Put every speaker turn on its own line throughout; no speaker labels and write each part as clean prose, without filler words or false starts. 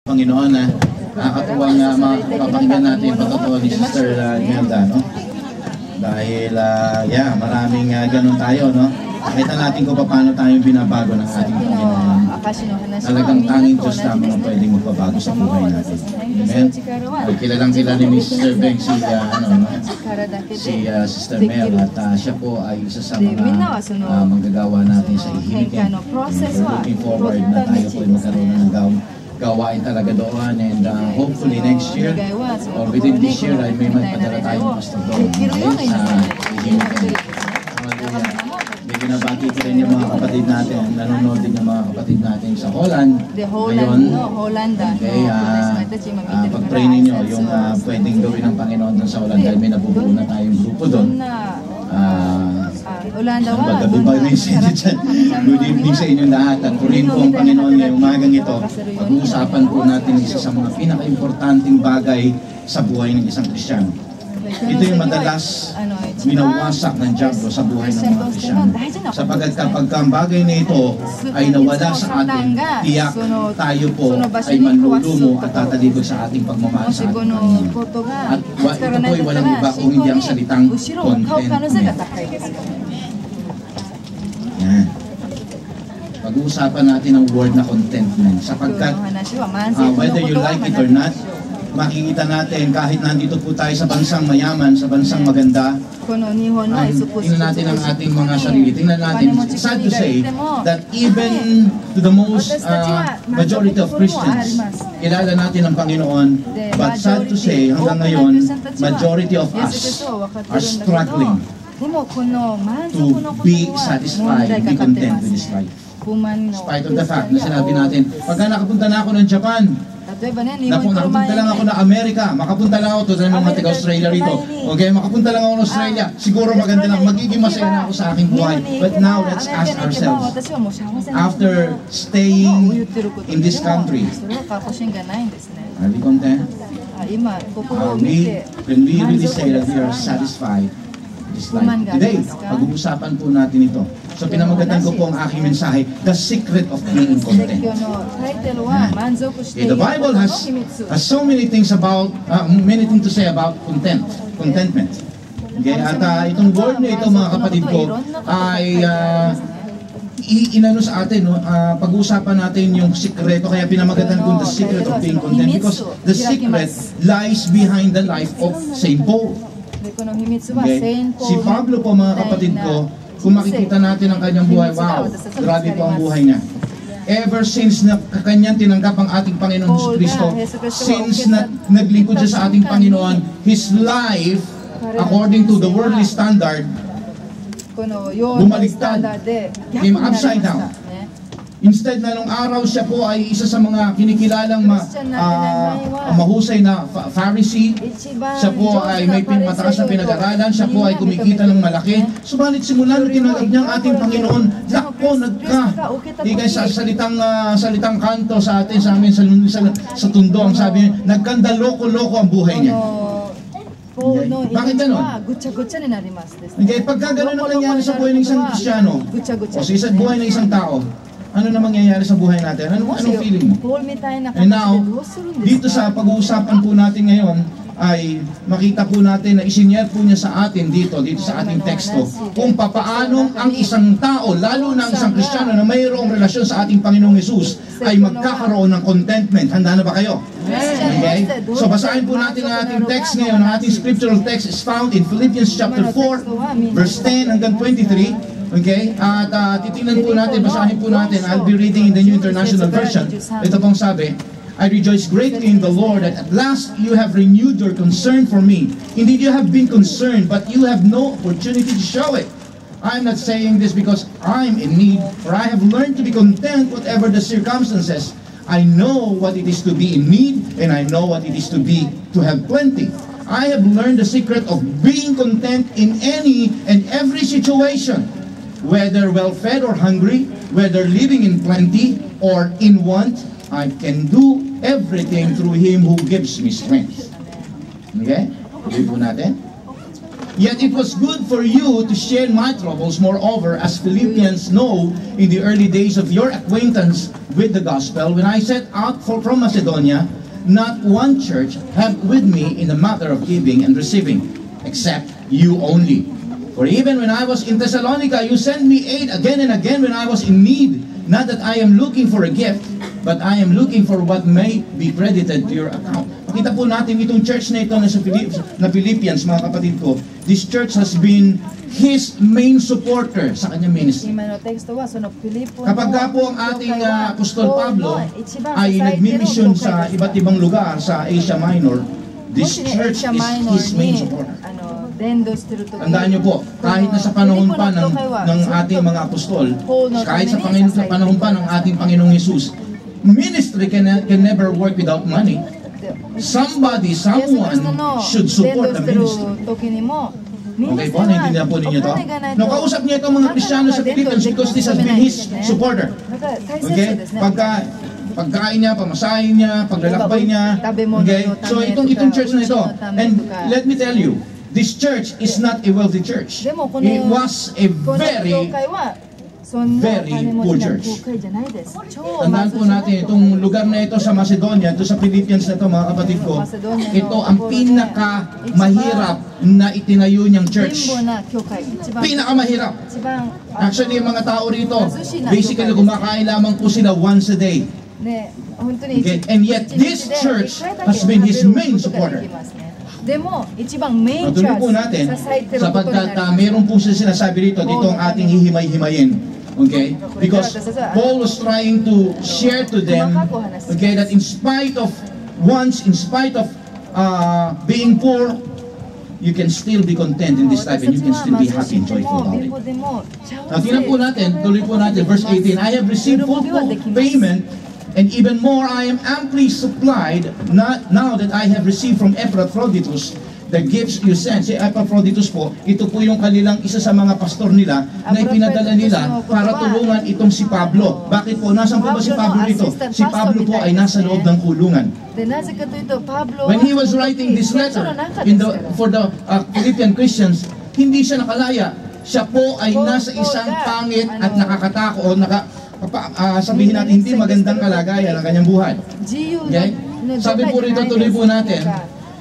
Panginoon na nakakatuwang mapapakinggan natin yung patotoo ni Sister Imelda, no? Dahil, maraming ganun tayo, no? Nakita natin kung paano tayo binabago ng ating Panginoon. Talagang tanging Diyos lamang ang pwedeng magpabago sa buhay natin. Amen? Kilalang kilala ni Sister Beng si Sister Mel, at siya po ay isa sa mga manggagawa natin sa Ihilikin. Looking forward na tayo po ay magkaroon ng gawain talaga doon, and hopefully next year or within this year ay may magpadala tayong pastor doon sa Ihilikin. Binabati ko rin yung mga kapatid natin, nanonood din yung mga kapatid natin sa Holland ngayon. Okay, pag-pray ninyo yung pwedeng gawin ng Panginoon doon sa Holland, dahil may nabubuo na tayong grupo doon. Magabi ba rin sa inyo dyan? Good evening sa inyong lahat. At purihin po ang Panginoon ngayong umagang ito. Pag-uusapan po natin isa sa mga pinaka-importanting bagay sa buhay ng isang Kristiyano. Ito yung madalas minawasak ng diablo sa buhay ng mga Kristiyano. Sapagkat kapag ang bagay na ito ay nawala sa atin, tiyak tayo po ay manlulumo at tatalikod sa ating pagmamahal sa ating Panginoon. At ito po ay walang iba kung hindi ang salitang contentment. Yan. Pag-uusapan natin ang word na contentment. Sapagkat whether you like it or not, makikita natin kahit nandito po tayo sa bansang mayaman, sa bansang maganda, tingnan natin ang ating mga sarili. Tingnan natin, sad to say, that even to the most majority of Christians, kilala natin ang Panginoon, but sad to say, hanggang ngayon, majority of us are struggling to be satisfied, be content with this life. Despite of the fact na sinabi natin, pagka nakapunta na ako ng Japan, nakapunta lang ako na Amerika, makapunta lang ako to mga taga-Australia rito. Okay, makapunta lang ako ng Australia, siguro maganda lang, magiging masaya na ako sa aking buhay. But now, let's ask ourselves, after staying in this country, are we content? Can we really say that we are satisfied? Today, pag-uusapan po natin ito. So pinamagatan ko po ang aking mensahe, the secret of being content. Okay, the Bible has so many things about, many things to say about contentment. Okay, at itong word na ito, mga kapatid ko, ay inano sa atin, pag-uusapan natin yung sikreto, kaya pinamagatan ko the secret of being content, because the secret lies behind the life of Saint Paul. Okay. Si Pablo po, mga kapatid ko, kung makikita natin ang kanyang buhay, wow, grabe po ang buhay niya. Ever since na kanyang tinanggap ang ating Panginoon Kristo, since na naglingkod siya sa ating Panginoon, his life, according to the worldly standard, bumaliktad, came upside down. Instead na nung araw siya po ay isa sa mga kinikilalang mahusay na Pharisee, siya po ay may mataas na pinag-aralan, siya po ay kumikita ng malaki. Subalit simula nung tinanggap niya ang ating Panginoon, lakpo, ikay sa salitang kanto sa atin, sa amin, sa tundo, ang sabi niya, nagkanda loko-loko ang buhay niya. Okay. Bakit gano'n? Okay, pagka gano'n ang nangyari sa buhay ng isang Kristiyano, o sa isang buhay ng isang tao, ano na mangyayari sa buhay natin? Anong feeling mo? And now, dito sa pag-uusapan po natin ngayon, ay makita po natin na isinyet po niya sa atin dito sa ating teksto, kung papaano ang isang tao, lalo na ang isang Kristiyano na mayroong relasyon sa ating Panginoong Jesus, ay magkakaroon ng contentment. Handa na ba kayo? Okay? So basahin po natin ang ating text ngayon. Ang ating scriptural text is found in Philippians chapter 4, verse 10 hanggang 23. Okay? At titingnan po natin, basahin po natin. I'll be reading in the New International Version. Ito pong sabi, I rejoice greatly in the Lord that at last you have renewed your concern for me. Indeed, you have been concerned, but you have no opportunity to show it. I'm not saying this because I'm in need, for I have learned to be content whatever the circumstances. I know what it is to be in need, and I know what it is to have plenty. I have learned the secret of being content in any and every situation, whether well-fed or hungry, whether living in plenty or in want. I can do everything through Him who gives me strength. Okay? Tuloy po natin. Yet it was good for you to share my troubles. Moreover, as Philippians know, in the early days of your acquaintance with the gospel, when I set out from Macedonia, not one church had with me in the matter of giving and receiving, except you only. For even when I was in Thessalonica, you sent me aid again and again when I was in need. Not that I am looking for a gift, but I am looking for what may be credited to your account. Makita po natin itong church na ito na Philippians, mga kapatid ko. This church has been his main supporter sa kanyang ministry. Kapag ka po ang ating Apostol Pablo ay nagmi-mission sa iba't ibang lugar sa Asia Minor, this church is his main supporter. Tandaan nyo po, kahit na sa panahon pa ng ating mga apostol, kahit sa panahon pa ng ating Panginoong Jesus, ministry can never work without money. Somebody, someone should support the ministry. Okay po, naintindihan po ninyo ito? Nakausap niya itong mga Kristiyano sa Philippines because this has been his supporter. Okay? Pagkain niya, pamasahin niya, paglalakbay niya. Okay? So itong church na ito. And let me tell you, this church is not a wealthy church. It was a very poor church. Tandaan po natin, itong lugar na ito sa Macedonia, ito sa Philippians na ito, mga kapatid ko, ito ang pinaka-mahirap na itinayo niyang church. Pinaka-mahirap. Actually, yung mga tao rito, basically, kumakain lamang po sila once a day. Okay? And yet, this church has been his main supporter. Tuloy po natin, sapagkat meron po siya sinasabi dito ang ating hihimay-himayin. Okay? Because Paul was trying to share to them, okay, that in spite of being poor, you can still be content in this life and you can still be happy and joyful about it. Now, tingnan po natin, tuloy po natin, verse 18, I have received full payment, and even more, I am amply supplied, not now that I have received from Epaphroditus the gifts you sent. Si Epaphroditus po, ito po yung kanilang isa sa mga pastor nila na ipinadala nila para tulungan itong si Pablo. Bakit po? Nasaan po ba si Pablo rito? Si Pablo po ay nasa loob ng kulungan. When he was writing this letter for the Philippian Christians, hindi siya nakalaya. Siya po ay nasa isang pangit at nakakatakot, sabihin natin, hindi magandang kalagayan ang kanyang buhay. Okay? Sabi po rito, tuloy po natin,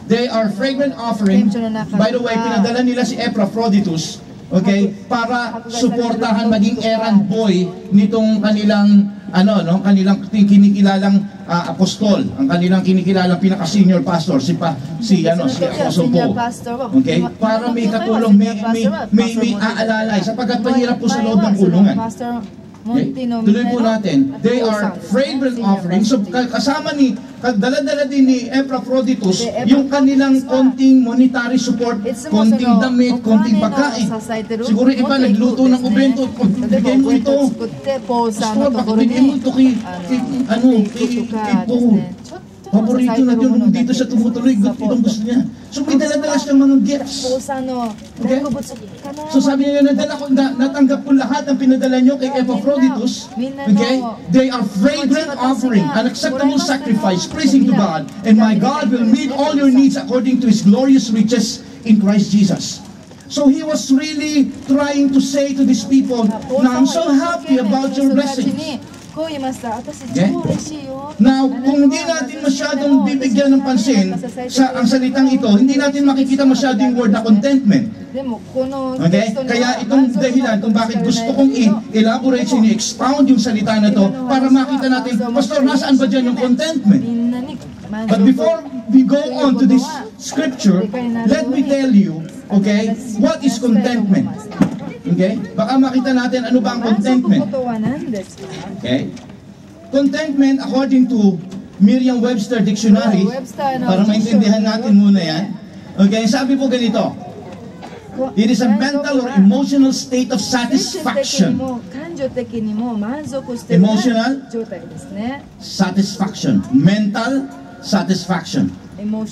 they are fragrant offerings. By the way, pinadala nila si Epaphroditus, okay, para suportahan, maging errand boy nitong kanilang kanilang kinikilalang apostol, ang kanilang kinikilalang pinaka-senior pastor, si Apostle Paul. Okay? Para may katulong, may aalalay, sapagkat mahirap po sa loob ng kulungan. Okay. Tuloy po natin, they are fragrant offerings. So kasama dala-dala din ni Epaphroditus yung kanilang konting monetary support, konting damit, konting pagkain. Siguro iba nagluto ng ubento, bigay mo ito. Pastor, bakit bigay mo ito kay Paul? Paborito na yun dito sa tumutuloy, itong gusto niya. So may dala-dala siyang mga gifts. Okay? So sabi niya, natanggap ko lahat ng pinadala niyo kay Epaphroditus. Okay? They are fragrant offering, an acceptable sacrifice, praising to God. And my God will meet all your needs according to His glorious riches in Christ Jesus. So he was really trying to say to these people, now I'm so happy about your blessings. Okay? Now, kung hindi natin masyadong bibigyan ng pansin sa ang salitang ito, hindi natin makikita masyado yung word na contentment. Okay? Kaya itong dahilan kung bakit gusto kong i-elaborate sa inyo, expound yung salita na to para makita natin, Pastor, nasaan ba dyan yung contentment? But before we go on to this scripture, let me tell you, okay, what is contentment? Okay? Baka makita natin ano ba ang contentment. Okay? Contentment, according to Merriam-Webster Dictionary, para maintindihan natin muna yan, okay, sabi po ganito, it is a mental or emotional state of satisfaction. Emotional satisfaction. Mental satisfaction.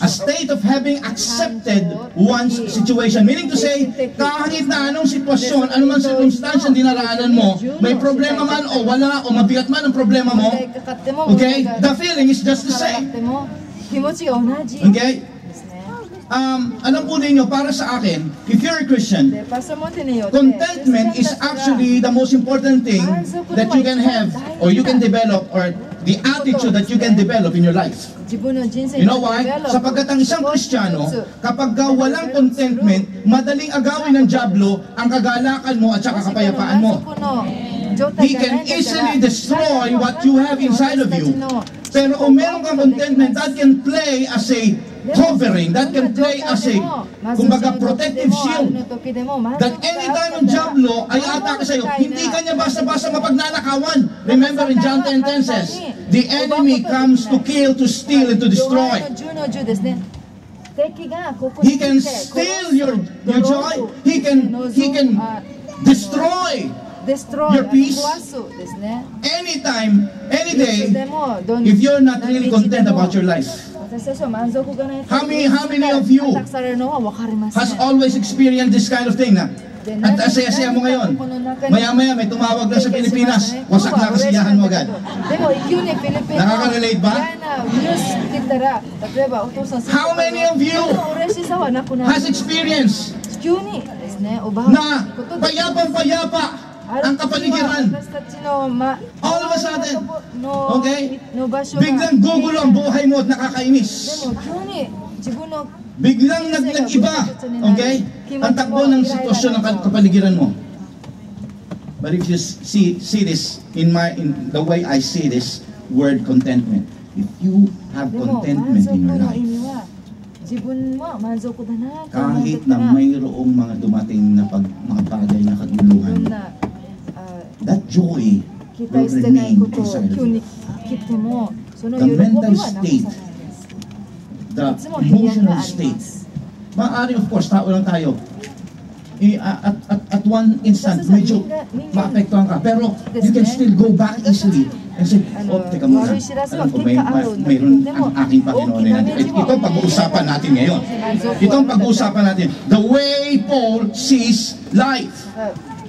A state of having accepted one's situation. Meaning to say, kahit na anong sitwasyon, anumang circumstance dinaraanan mo, may problema man o wala o mabigat man ang problema mo, okay, the feeling is just the same. Okay? alam po ninyo, para sa akin, if you're a Christian, contentment is actually the most important thing that you can have or you can develop, or the attitude that you can develop in your life. You know why? Sapagkat ang isang Kristiyano, kapag walang contentment, madaling agawin ng dyablo ang kagalakan mo at saka kapayapaan mo. He can easily destroy what you have inside of you. Pero kung meron kang contentment, that can play as a covering, that can play as a, kumbaga, protective shield. That anytime ang dyablo ay atake sa'yo, hindi ka niya basta-basta mapagnanakawan. Remember in John 10:10 says, the enemy comes to kill, to steal, and to destroy. He can steal your joy. He can destroy your peace anytime, any day, if you're not really content about your life. How many of you has always experienced this kind of thing na? At asaya-saya mo ngayon. Maya-maya may tumawag na sa Pilipinas, wasak na kasiyahan mo agad. Nakaka-relate ba? How many of you has experienced na payapang-payapa ang kapaligiran? All of a sudden, okay? Biglang gugulo ang buhay mo at nakakainis. Biglang nag-iba, okay? Ang takbo ng sitwasyon ng kapaligiran mo. But if you see this in the way I see this word contentment, if you have contentment in your life, kahit na mayroong mga dumating na mga bagay na kaguluhan, that joy will remain inside of you. The mental state, the emotional state, maaari of course, tao lang tayo, at one instant, medyo maapektuhan ka, pero you can still go back easily and say, oh, teka muna, alam ko, mayroon ang aking Panginoon natin. Ito ang pag-uusapan natin ngayon. Ito ang pag-uusapan natin. The way Paul sees life.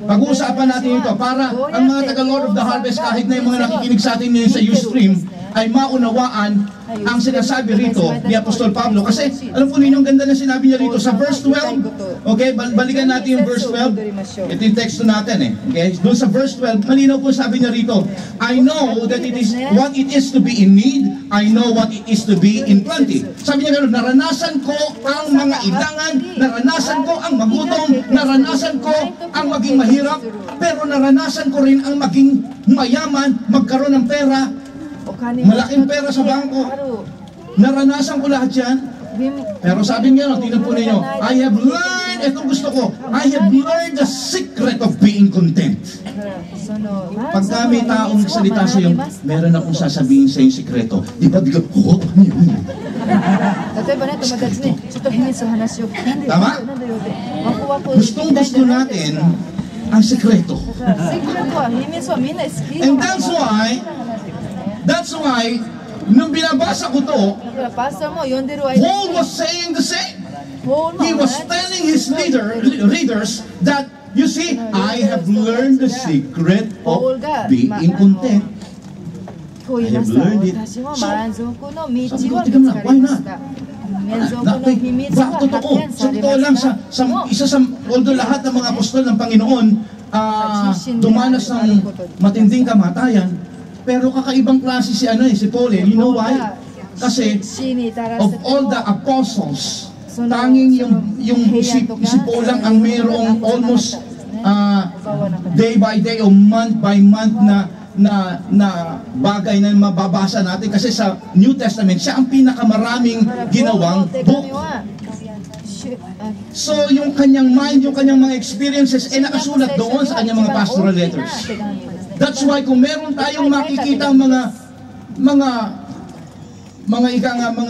Pag-uusapan natin ito para ang mga taga-Lord of the Harvest, kahit na yung mga nakikinig sa atin ngayon sa Ustream, ay maunawaan ang sinasabi rito ni Apostol Pablo. Kasi alam po ninyo, ang ganda na sinabi niya rito sa verse 12. Okay, balikan natin yung verse 12. Ito yung teksto natin eh. Okay, doon sa verse 12, malinaw po sabi niya rito, I know that it is what it is to be in need, I know what it is to be in plenty. Sabi niya gano'n, naranasan ko ang mga ilangan, naranasan ko ang magutom, naranasan ko ang maging mahirap, pero naranasan ko rin ang maging mayaman, magkaroon ng pera, malaking pera sa bangko. Naranasan ko lahat yan. Pero sabi niya, tingnan po ninyo, I have learned, itong gusto ko, I have learned the secret of being content. Pagka may taong nagsalita sa iyo, meron akong sasabihin sa yung sikreto. Di ba, oh, ano yun? Tama? Gustong-gusto natin ang sikreto. And that's why, nung binabasa ko to, Paul was saying the same. He was telling his readers that, you see, I have learned the secret of being content. I have learned it. So, sabi ko, tignan na, why not? Totoo. So, totoo lang, although lahat ng mga apostol ng Panginoon dumanas ng matinding kamatayan, pero kakaibang klase si Paul eh. You know why? Kasi of all the apostles, tanging yung si Paul lang ang mayroong almost day by day o month by month na bagay na mababasa natin. Kasi sa New Testament, siya ang pinakamaraming ginawang book. So yung kanyang mind, yung kanyang mga experiences ay nakasulat doon sa kanyang mga pastoral letters. That's why kung meron tayong makikita mga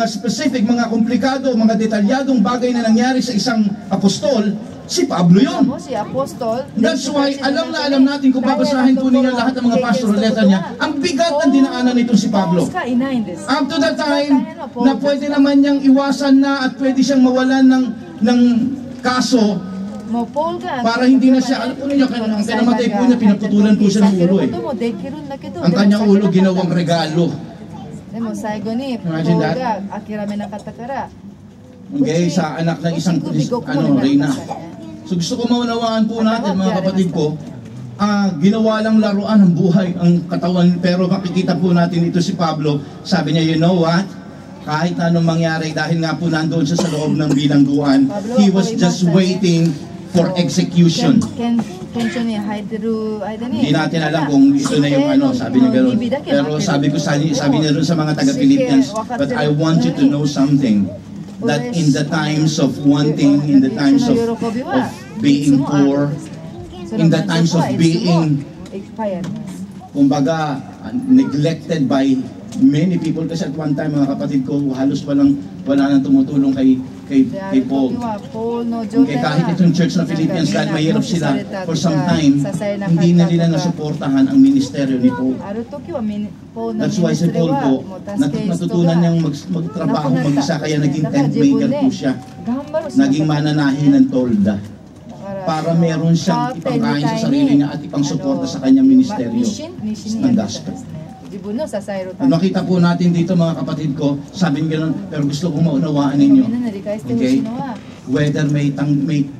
specific, mga komplikado, mga detalyadong bagay na nangyari sa isang apostol, si Pablo yun. That's why alam natin kung babasahin po ninyo lahat ng mga pastoral letter niya, ang bigat ng dinaanan nito si Pablo. Up to the time na pwede naman niyang iwasan na at pwede siyang mawalan ng kaso, para hindi na siya, alam po ninyo, ang kinamatay po niya, pinaputulan po siya ng ulo eh. Ang kanyang ulo ginawang regalo. Imagine that. Okay, sa anak ng isang reyna. So gusto ko maunawaan po natin mga kapatid ko, ginawa lang laruan ng buhay ang katawan, pero makikita po natin ito si Pablo, sabi niya, you know what? Kahit anong mangyari, dahil nga po nandoon siya sa loob ng bilangguan, he was just waiting for execution. Hindi natin alam kung ito na yung ano, sabi niya gano'n. Pero sabi niya rin sa mga taga-Philippians, but I want you to know something, that in the times of wanting, in the times of being poor, in the times of being, kumbaga, neglected by many people, kasi at one time mga kapatid ko, halos wala nang tumutulong kay Paul. Okay, kahit itong church ng Philippians, dahil mahirap sila, for some time, hindi na nila nasuportahan ang ministeryo ni Paul. That's why si Paul po, natutunan niyang magtrabaho mag-isa, kaya naging tent maker po siya. Naging mananahin ng tolda, para meron siyang ipangkain sa sarili niya at ipang-suporta sa kanyang ministeryo ng gospel. Nakita po natin dito mga kapatid ko, sabi niya gano'n, pero gusto kong maunawaan ninyo. Okay? Whether may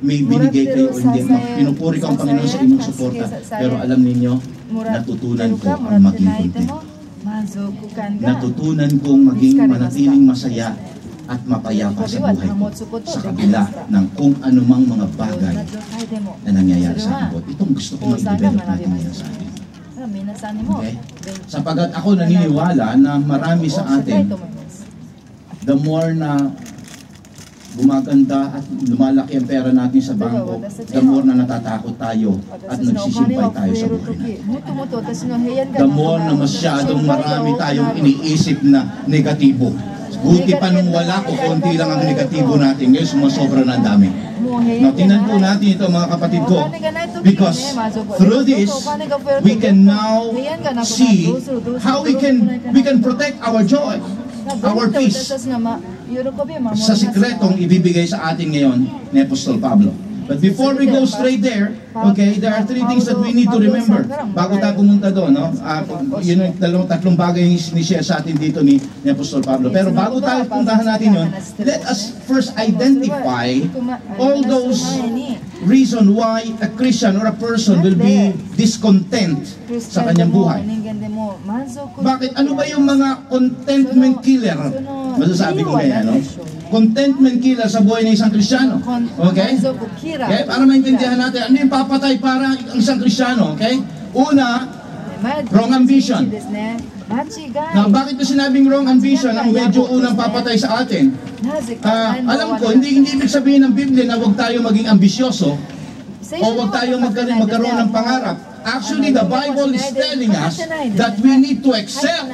binigay kayo o hindi, pinupuri ko ang Panginoon sa inyong suporta, pero alam ninyo, natutunan ko ang maging kontento. Natutunan kong maging manatiling masaya at mapayapa sa buhay ko, sa kabila ng kung anumang mga bagay na nangyayari sa akin. Itong gusto ko i-develop natin ngayon sa atin. Okay? Sapagat ako naniniwala na marami sa atin, the more na gumaganda at lumalaki ang pera natin sa bangko, the more na natatakot tayo at nagsisimpay tayo sa buhay natin. The more na masyadong marami tayong iniisip na negatibo. Buti pa nung wala o konti lang ang negatibo natin, ngayon sumasobra na ang dami. Now, tingnan po natin ito mga kapatid ko, because through this, we can now see how we can protect our joy, our peace, sa sikretong ibibigay sa atin ngayon ni Apostol Pablo. But before we go straight there, okay, there are three things that we need to remember bago tayo pumunta doon, no? Yun yung tatlong bagay yung sinishare sa atin dito ni Apostol Pablo. Pero bago tayo puntahan natin yun, let us first identify all those reasons why a Christian or a person will be discontent sa kanyang buhay. Bakit? Ano ba yung mga contentment killer? Masasabi ko kaya, no? Contentment killer sa buhay ng isang Kristiyano. Okay? Okay? Para maintindihan natin, ano yung papatay para ang isang Kristiyano? Okay? Una, wrong ambition. Now, bakit ko sinabing wrong ambition ang medyo unang papatay sa atin? Alam ko, hindi ibig sabihin ng Biblia na huwag tayo maging ambisyoso o huwag tayo magkaroon ng pangarap. Actually, the Bible is telling us that we need to excel.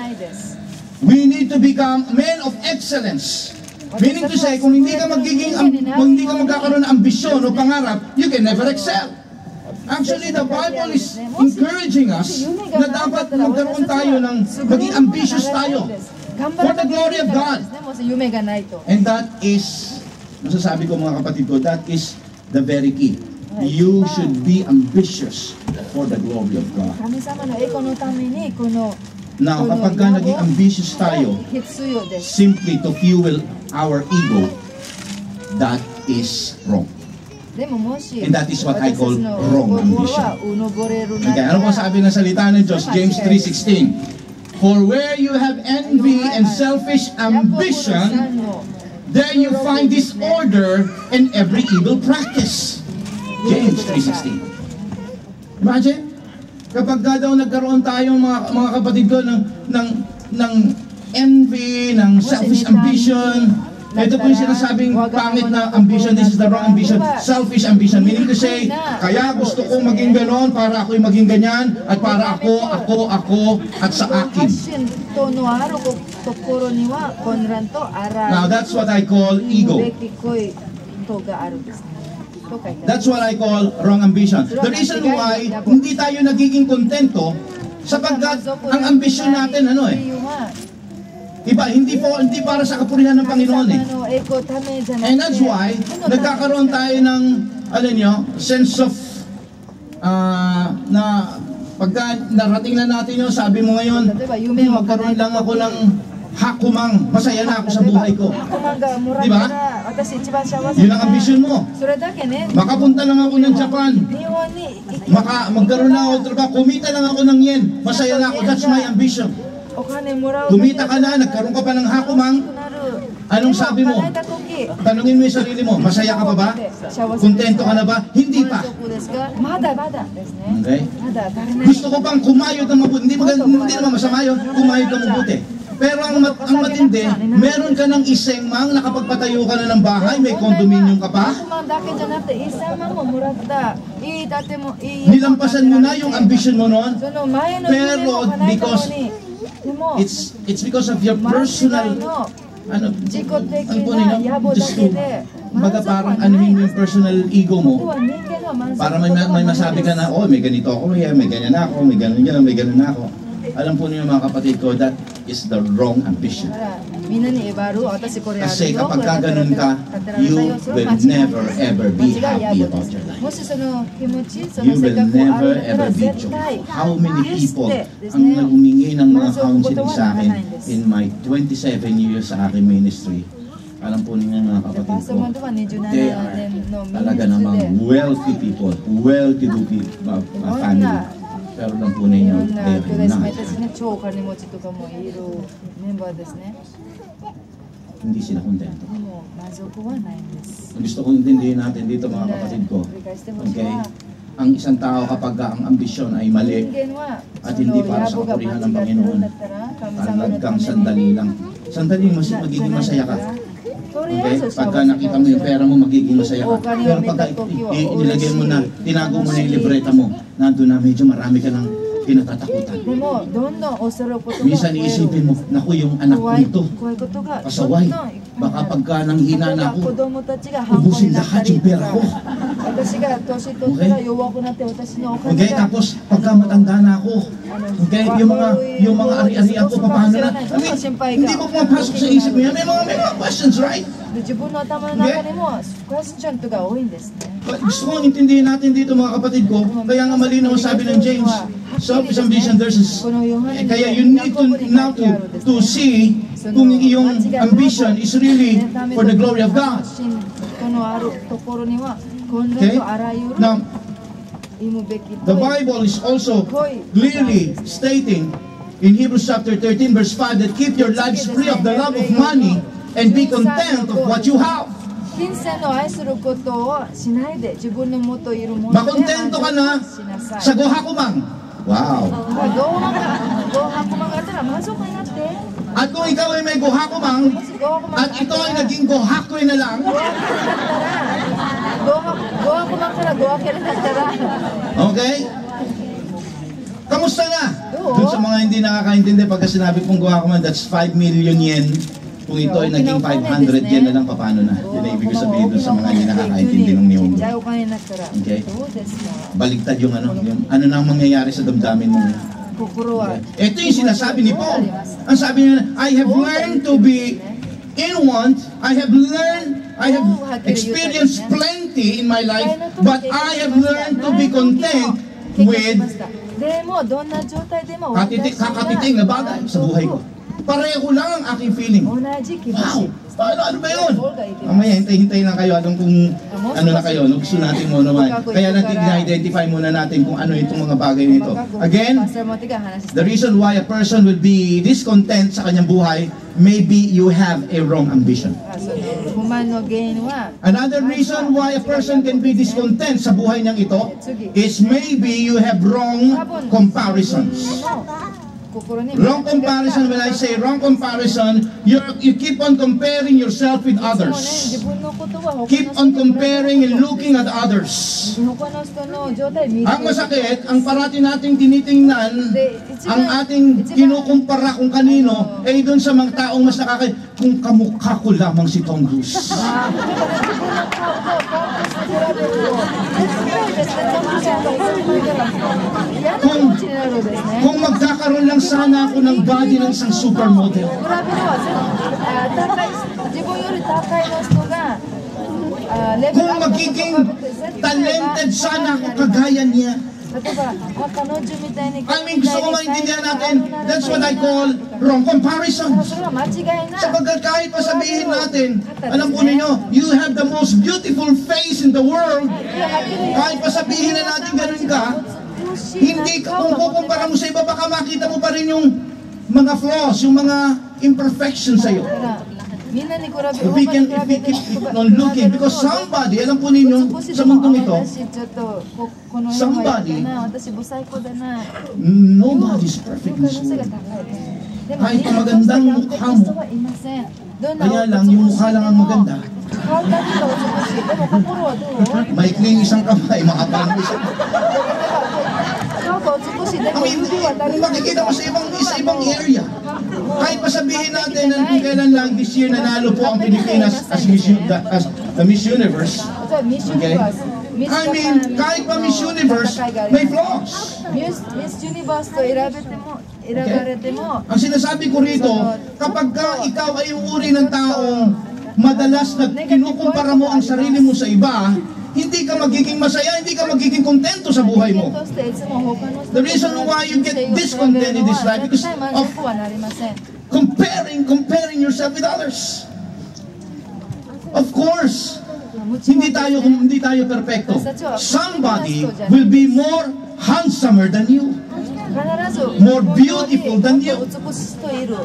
We need to become men of excellence. Meaning to say, kung hindi ka magkakaroon ng ambisyon o pangarap, you can never excel. Actually, the Bible is encouraging us na dapat magkaroon tayo ng maging ambitious tayo for the glory of God. And that is, masasabi ko mga kapatid ko, that is the very key. You should be ambitious for the glory of God. Now, kapag ka naging ambitious tayo, simply to fuel our ego, that is wrong. And that is what I call wrong ambition. Okay, ano po sabi ng salita ng Diyos? James 3:16. For where you have envy and selfish ambition, there you find disorder and every evil practice. James 3:16. Imagine, kapag daw nagkaroon tayo mga kapatid ko ng envy, ng selfish ambition, ito po yung sinasabing pangit na ambition, this is the wrong ambition, selfish ambition, meaning to say, kaya gusto kong maging ganon para ako'y maging ganyan, at para ako, at sa akin. Now that's what I call ego. That's what I call wrong ambition. The reason why hindi tayo nagiging kontento, sapagkat ang ambisyon natin iba, hindi para sa kapurihan ng Panginoon And that's why nagkakaroon tayo ng sense of na pagka narating na natin yun, sabi mo ngayon, magkaroon lang ako ng hakumang, masaya na ako sa buhay ko. Di ba? Yun ang ambisyon mo. Makapunta lang ako ng Japan. Magkaroon na ako ng trabaho. Kumita lang ako ng yen. Masaya na ako. That's my ambition. Kumita ka na, nagkaroon ka pa ng hakumang. Anong sabi mo? Tanungin mo yung sarili mo, masaya ka pa ba? Kontento ka na ba? Hindi pa. Okay? Gusto ko pang kumayod ng mabuti. Hindi naman masama yun, kumayod ng mabuti. Pero ang matindi, meron ka ng isengmang, nakapagpatayo ka na ng bahay, may condominium ka pa. Nilampasan mo na yung ambition mo noon. Pero because it's because of your personal baga parang anuhin mo yung personal ego mo para may masabi ka na, oh, may ganito ako, may ganyan ako, may ganyan na ako. Alam po niyo mga kapatid ko, that is the wrong ambition. Kasi kapag ganun ka, you will never ever be happy about your life. You will never ever be joyful. How many people ang humingi ng mga counseling sa akin in my 27 years sa aking ministry? Alam po niyo mga kapatid ko, they are talaga namang wealthy people, well-to-do people, family. Pero lang po ninyo, they are not. Hindi sila kontento. Gusto kong intindihin natin dito mga kapatid ko. Okay? Ang isang tao kapag ang ambisyon ay mali at hindi para sa kapurihan ng Panginoon, talagang sandali lang. Sandali, magiging masaya ka. Okay? Pagka nakita mo yung pera mo, magiging masaya ka. Pero pagka inilagay mo na, tinago mo na yung libreta mo, nandun na medyo marami ka ng kinatatakutan. Minsan iisipin mo, naku, yung anak ko ito, pasaway. Baka pagka nanghina na ako, ubusin lahat yung pera ko. Okay? Okay, tapos pagka matanda na ako, okay, yung mga ari-arian ko, paano na? I mean, hindi mo pumapasok sa isip mo yan. May mga questions, right? Gusto kong intindihin natin dito mga kapatid ko, kaya nga malinaw ang sabi ng James, selfish ambition versus, kaya you need to now to see kung iyong ambition is really for the glory of God. Okay? Now, the Bible is also clearly stating in Hebrews chapter 13 verse 5 that keep your lives free of the love of money and be content of what you have. Makontento ka na sa gohakumang. Wow. At kung ikaw ay may gohakumang at ito ay naging gohakoy na lang, okay? Kamusta na? Doon sa mga hindi nakakaintindi, pagka sinabi pong gohakumang, that's 5 million yen. Kung ito ay naging 500 yen na lang, paano na? Yun ay ibig sabihin doon sa mga hindi nakakaintindi ng Nihongo. Okay? Baligtad yung ano nang mangyayari sa damdamin mo. Okay? Ito yung sinasabi ni Paul. Ang sabi niya, I have learned to be in want, I have experienced plenty in my life, but I have learned to be content with kakatiting na bagay sa buhay ko. Pareho lang ang aking feeling. Wow! Ano ba yun? Mamaya, hintay-hintay lang kayo kung ano na kayo. Gusto natin mo naman. Kaya natin i-identify muna natin kung ano itong mga bagay nito. Again, the reason why a person will be discontent sa kanyang buhay, maybe you have a wrong ambition. Another reason why a person can be discontent sa buhay niyang ito is maybe you have wrong comparisons. Wrong comparison, when I say wrong comparison, you keep on comparing yourself with others. Keep on comparing and looking at others. Ang masakit, ang parati nating tinitingnan, ang ating kinukumpara kung kanino, ay doon sa mga taong mas kung kamukha ko lamang si Tom Cruise. Kung magkakaroon lang sana ako ng body ng isang supermodel. Kung magiging talented sana ako kagaya niya. I mean, gusto ko maintindihan natin, that's what I call wrong comparisons.
それは間違いない。
Sapagkat kahit pa sabihin natin, alam po ninyo, you have the most beautiful face in the world. Kahit pa sabihin na natin ganun ka, hindi ka, kung kukumpara mo sa iba, baka makita mo pa rin yung mga flaws, yung mga imperfections sa'yo. If we keep on looking, because somebody, alam po ninyo, sa mundong ito, somebody, nobody's perfect in this world. Kahit magandang mukha mo, kaya lang, yung mukha lang ang maganda. Maikling isang kamay, makapal mo isang makikita mo sa ibang area. Kahit pasabihin natin na kailan lang this year nanalo po ang Pilipinas as the Miss Universe. Okay? I mean, kahit pa Miss Universe, may flaws.
Miss Universe to irabete mo.
Ang sinasabi ko rito, kapag ikaw ay uri ng taong madalas na kinukumpara mo ang sarili mo sa iba, hindi ka magiging masaya, hindi ka magiging kontento sa buhay mo. The reason why you get discontent in this life because of comparing yourself with others. Of course, hindi tayo perfecto. Somebody will be more handsomer than you. More beautiful than you.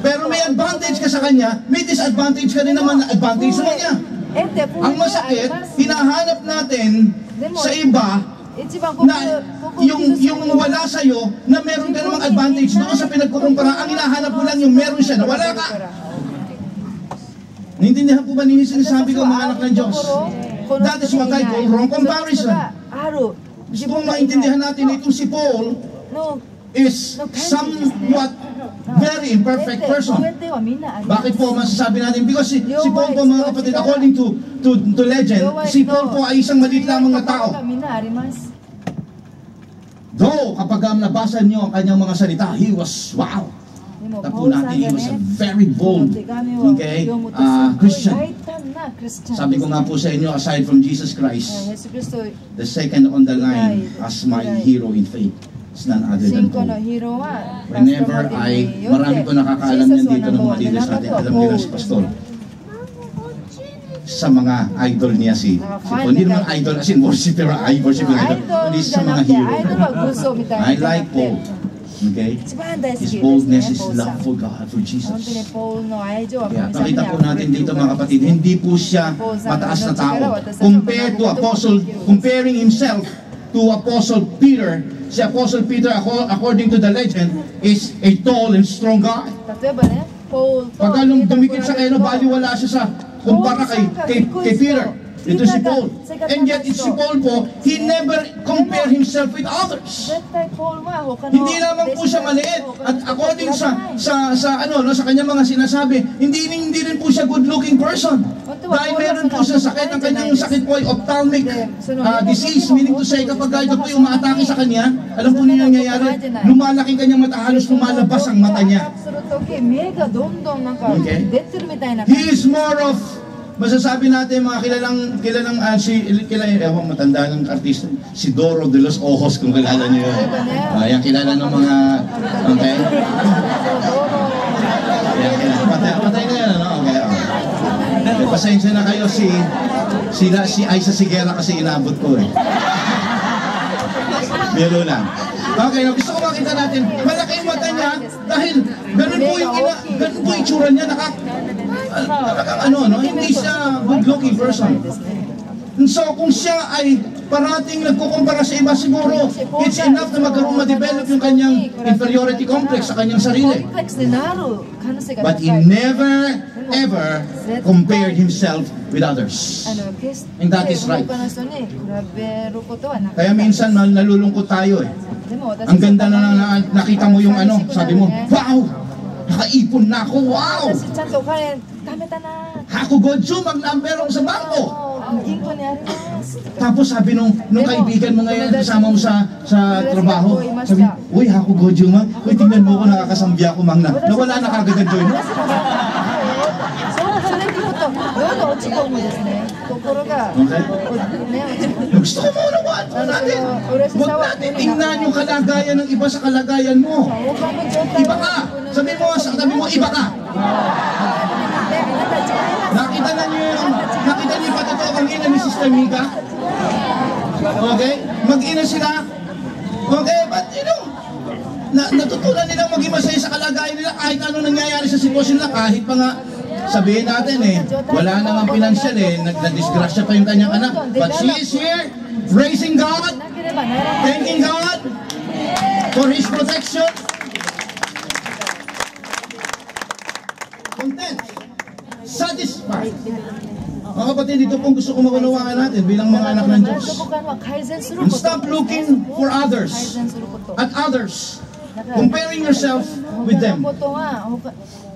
Pero may advantage ka sa kanya, may disadvantage ka rin naman na advantage sa kanya. Ang masakit, hinahanap natin sa iba na yung wala sa'yo, na meron ka namang advantage doon sa pinagkukumpara. Ang hinahanap mo lang yung meron siya na wala ka. Naintindihan po ba ninyo sinasabi ko, mga anak ng Diyos? That is what I call wrong comparison. Gusto mong maintindihan natin itong si Paul is somewhat very imperfect person. Bakit po masasabi natin? Because si Paul po, mga kapatid, according to legend, si Paul po ay isang maliit lamang na tao. Though, kapag nabasa niyo ang kanyang mga salita, he was, wow! Tapo natin, he was a very bold, okay, Christian. Sabi ko nga po sa inyo, aside from Jesus Christ, the second on the line as my hero in faith. It's none other than Paul. Whenever marami po nakakaalam yan dito ng mga leaders natin, alam nila si Pastor. Sa mga idol niya si Paul. Hindi naman idol as in worshiper, worshiping idol. Kundi sa mga hero. I like Paul. Okay? His boldness, his love for God, for Jesus. Kaya pakita po natin dito, mga kapatid, hindi po siya mataas na tao. Comparing himself to Apostle Peter, si Apostle Peter, according to the legend, is a tall and strong guy. Pagka nung dumikit sa kanya, baliwala siya sa kumpara kay Peter. Ito si Paul. And yet, it's si Paul po, he never compare himself with others. Hindi naman po siya maliit. At according sa kanyang mga sinasabi, hindi rin po siya good-looking person. Dahil meron po siya sakit. Ang kanyang sakit po ay ophthalmic disease. Meaning to say, kapag ito po yung umaatake sa kanya, alam po niyo yung nangyayari, lumalaki kanyang mata, halos lumalabas ang mata niya. Okay? He is more of, masasabi natin mga kilalang ewan matanda ng artista, si Doro de los Ojos, kung kilala niyo yun. Yan, kilala ng mga, okay? Yan, patay na yan, ano? Okay, pasensya na kayo, si Aiza Sigera kasi inabot ko eh. Biro lang. Okay, gusto ko makita natin, malaki yung mata niya, dahil ganun po yung itsura niya, hindi siya good-looking person. And so, kung siya ay parating nagkukumpara sa iba, siguro, it's enough na ma-develop yung kanyang inferiority complex sa kanyang sarili. But he never, ever compared himself with others. And that is right. Kaya minsan nalulungkot tayo eh. Ang ganda na nakita mo yung sabi mo, wow! Nakaipon na ako, wow! Hakugodyo, mag-number ako sa bangko. Tapos sabi nung kaibigan mo ngayon, kasama mo sa trabaho, sabi, uy, hakugodyo ma, uy, tingnan mo ko, nakakasambya ako, nawala na kagad ang joy mo.
落ち込むですね。心が、
Okay?
ね、落ち込む。
Gusto ko maunawaan po natin. Huwag natin tingnan yung kalagayan ng iba sa kalagayan mo.
他の状態
Iba ka. Sabi mo, iba ka.
で、あなた違います。
Nakita niyo yung patotoo ang ina ni Sister Mika? Okay? Mag-ina sila. Okay? But you know, natutunan nilang maging masaya sa kalagayan nila kahit ano nangyayari sa sitwasyon nila. Kahit pa nga, sabihin natin wala nang pinansyal nagdisgrasya pa yung kanyang anak. But she is here, praising God, thanking God for His protection. Content. Satisfied. Mga kapatid, dito pong gusto ko maunawaan natin bilang mga anak ng Diyos. And stop looking for others, at others, comparing yourself with them.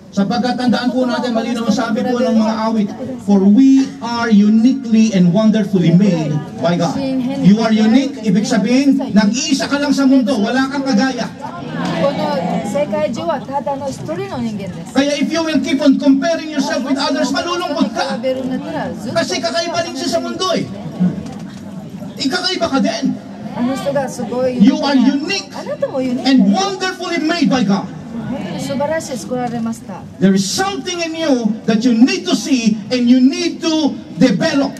Sapagkat tandaan po natin, malinaw ang sabi po ng mga awit, for we are uniquely and wonderfully made by God. You are unique, ibig sabihin, nag-iisa ka lang sa mundo, wala kang kagaya. Kaya if you will keep on comparing yourself with others, malulungkot ka. Kasi kakaiba rin siya sa mundo Ikakaiba ka din. You are unique and wonderfully made by God. There is something in you that you need to see and you need to develop.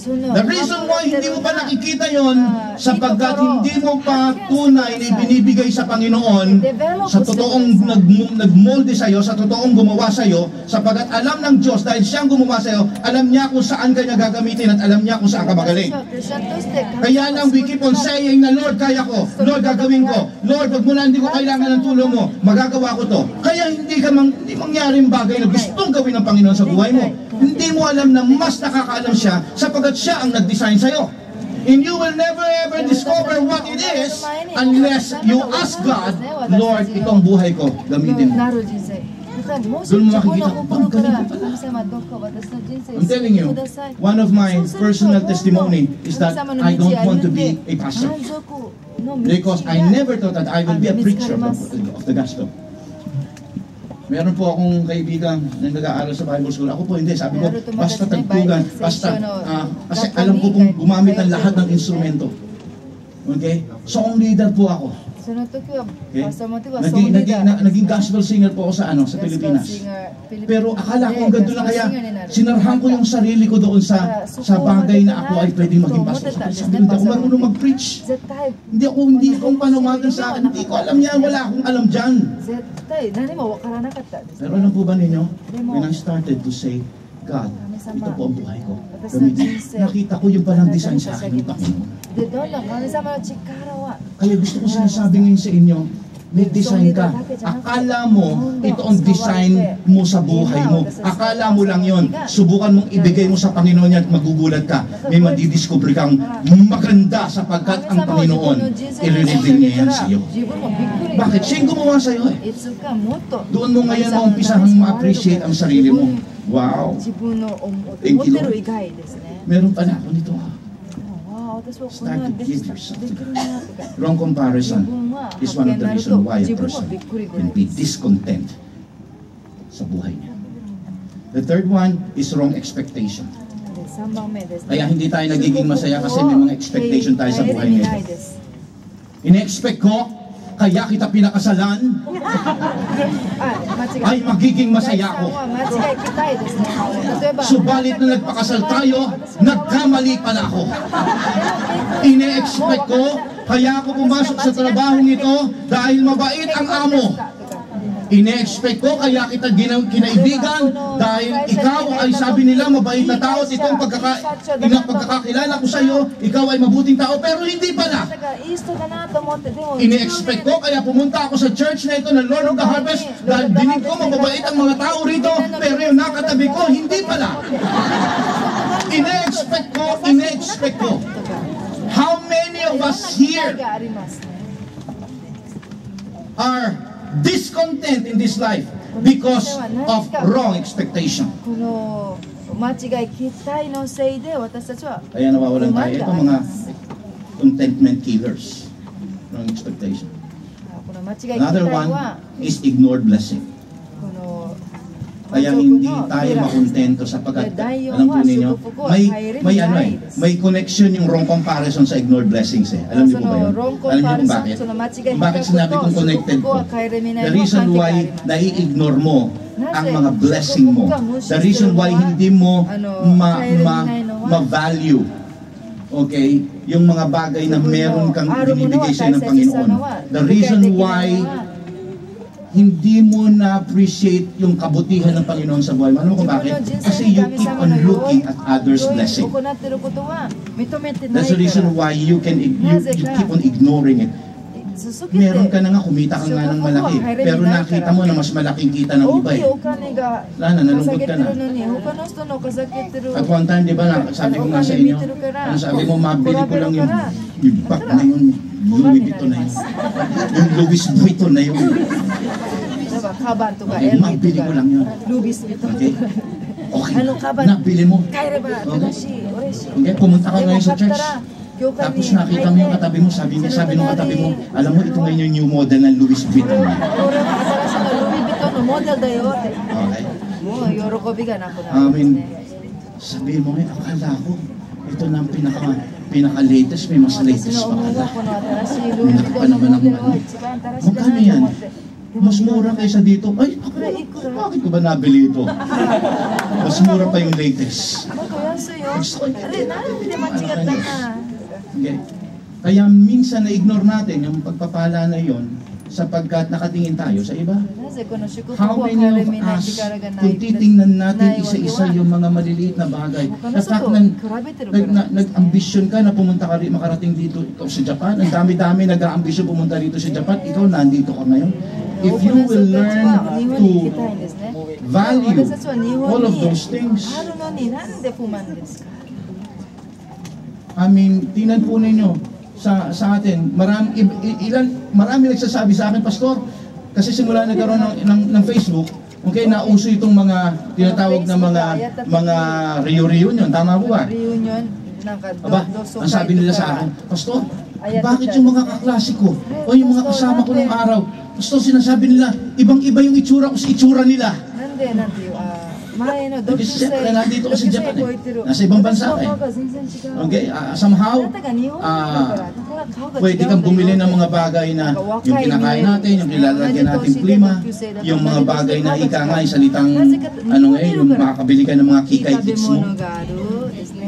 The reason why hindi mo pa nakikita yon sapagkat hindi mo pa tunay na ibinibigay sa Panginoon sa totoong nagmolde sa iyo, sa totoong gumawa sa iyo, sapagkat alam ng Diyos dahil siyang gumawa sa iyo, alam niya kung saan ka niya gagamitin at alam niya kung saan ka magaling. Kaya lang we keep on saying na Lord, kaya ko, Lord, gagawin ko, Lord, wag mo na, hindi ko kailangan ng tulong mo, magagawa ko to. Kaya hindi mangyaring bagay na gustong gawin ng Panginoon sa buhay mo. Hindi mo alam na mas nakakaalam siya sapagkat siya ang nag-design sa'yo. And you will never ever discover what it is unless you ask God, Lord, itong buhay ko, gamitin mo. Doon mo makikita, ang galing ko pala. I'm telling you, one of my personal testimony is that I don't want to be a pastor. Because I never thought that I will be a preacher of the gospel. Meron po akong kaibigan na nag-aaral sa Bible School. Ako po hindi. Sabi ko, basta tagpugan, basta, kasi alam ko kung gumamit ang lahat ng instrumento. Okay? Song leader po ako. Okay? Naging gospel singer po ako sa Pilipinas. Pero akala ko hanggang doon na kaya sinarhan ko yung sarili ko doon sa bagay na ako ay pwedeng maging pastor. Sabi ko, hindi ako marunong mag-preach. Hindi akong panawagan sa akin. Hindi ko alam yan. Wala akong alam dyan. Pero alam po ba ninyo, when I started to say, God, ito po ang buhay ko. Nakita ko yung palang design sa akin ng Panginoon. Kaya gusto ko sinasabi ngayon sa inyo, may design ka. Akala mo, ito ang design mo sa buhay mo. Akala mo lang yon. Subukan mong ibigay mo sa Panginoon yan at magugulat ka. May madidiscover kang maganda sapagkat ang Panginoon, i-reveal niya yan sa iyo. Bakit? Siya yung gumawa sa iyo Doon mo ngayon maumpisahang ma-appreciate ang sarili mo. Wow. Thank you, Lord. Meron pala ako nito Start to give yourself to God. Wrong comparison is one of the reasons why a person can be discontent sa buhay niya. The third one is wrong expectation. Kaya hindi tayo nagiging masaya kasi may mga expectation tayo sa buhay niya. Ine-expect ko, kaya kita pinakasalan, ay magiging masaya ako. Subalit na nagpakasal tayo, nagkamali pala ako. Ine-expect ko, kaya ako pumasok sa trabahong ito dahil mabait ang amo. Ine-expect ko, kaya kita kinaibigan dahil ikaw ay sabi nila mabait na tao at itong pagkakakilala ko sa iyo, ikaw ay mabuting tao, pero hindi pala. Ine-expect ko, kaya pumunta ako sa church na ito ng Lord of the Harvest dahil dinig ko mababait ang mga tao rito, pero yung nakatabi ko, hindi pala. Ine-expect ko. How many of us here are discontent in this life because of wrong expectation? Kaya nawawalan tayo. Ito mga contentment killers. Wrong expectation. Another one is ignored blessing. Kaya hindi tayo makontento sapagkat, alam po ninyo, may connection yung wrong comparison sa ignored blessings eh. Alam niyo po ba yun? Alam niyo kung bakit? Bakit sinabi kong connected ko? The reason why nai-ignore mo ang mga blessing mo. The reason why hindi mo ma-value, okay, yung mga bagay na meron kang binibigay sa'yo ng Panginoon. The reason why hindi mo na-appreciate yung kabutihan ng Panginoon sa buhay mo. Ano kung bakit? Kasi you keep on looking at others' blessing. That's the reason why you keep on ignoring it. Meron ka na nga, kumita ka nga ng malaki, pero nakita mo na mas malaking kita ng iba eh. Wala na, nalungkot ka na. At one time, di ba, sabi ko nga sa inyo, sabi mo, mabili ko lang yung bag na yun, Louis Vuitton na yun. Yung Louis Vuitton na yun. Okay, mabili ko lang yun. Okay? Okay, nabili mo. Okay? Okay, pumunta ka ngayon sa church. Tapos nakita mo yung katabi mo, sabi nung katabi mo, alam mo, ito ngayon yung new model ng Louis Vuitton. Okay. Sabihin mo ngayon, akala ko, ito na ang pinaka-latest, may mas latest pa pala. Minaka pa naman ang ano. Magkano yan? Mas mura kaysa dito. Ay, bakit ko ba nabili ito? Mas mura pa yung latest. Okay. Kaya minsan na-ignore natin yung pagpapala na yon sapagkat nakatingin tayo sa iba. How many of us, kung titingnan natin isa-isa yung mga maliliit na bagay, the fact na nag-ambisyon ka na pumunta ka rin, makarating dito ikaw sa Japan, ang dami-dami nag-ambisyon pumunta dito sa Japan, ikaw nandito ka ngayon. If you will learn to value all of those things, I mean, tingnan po ninyo sa atin, marami nagsasabi sa akin, Pastor, kasi simula nagkaroon ng Facebook, okay, nauso itong mga tinatawag na mga reunion, tama po ba? Reunion. Aba, ang sabi nila sa akin, Pastor, bakit yung mga kaklase ko o yung mga kasama ko nung araw, Pastor, sinasabi nila, ibang-iba yung itsura ko sa itsura nila. Siyempre, nandito ko sa Japan eh. Nasa ibang bansa eh. Okay, somehow, pwede kang bumili ng mga bagay na yung kinakain natin, yung nilalagyan natin klima, yung mga bagay na ika nga, salitang, yung makakabili ka ng mga kikay kits mo.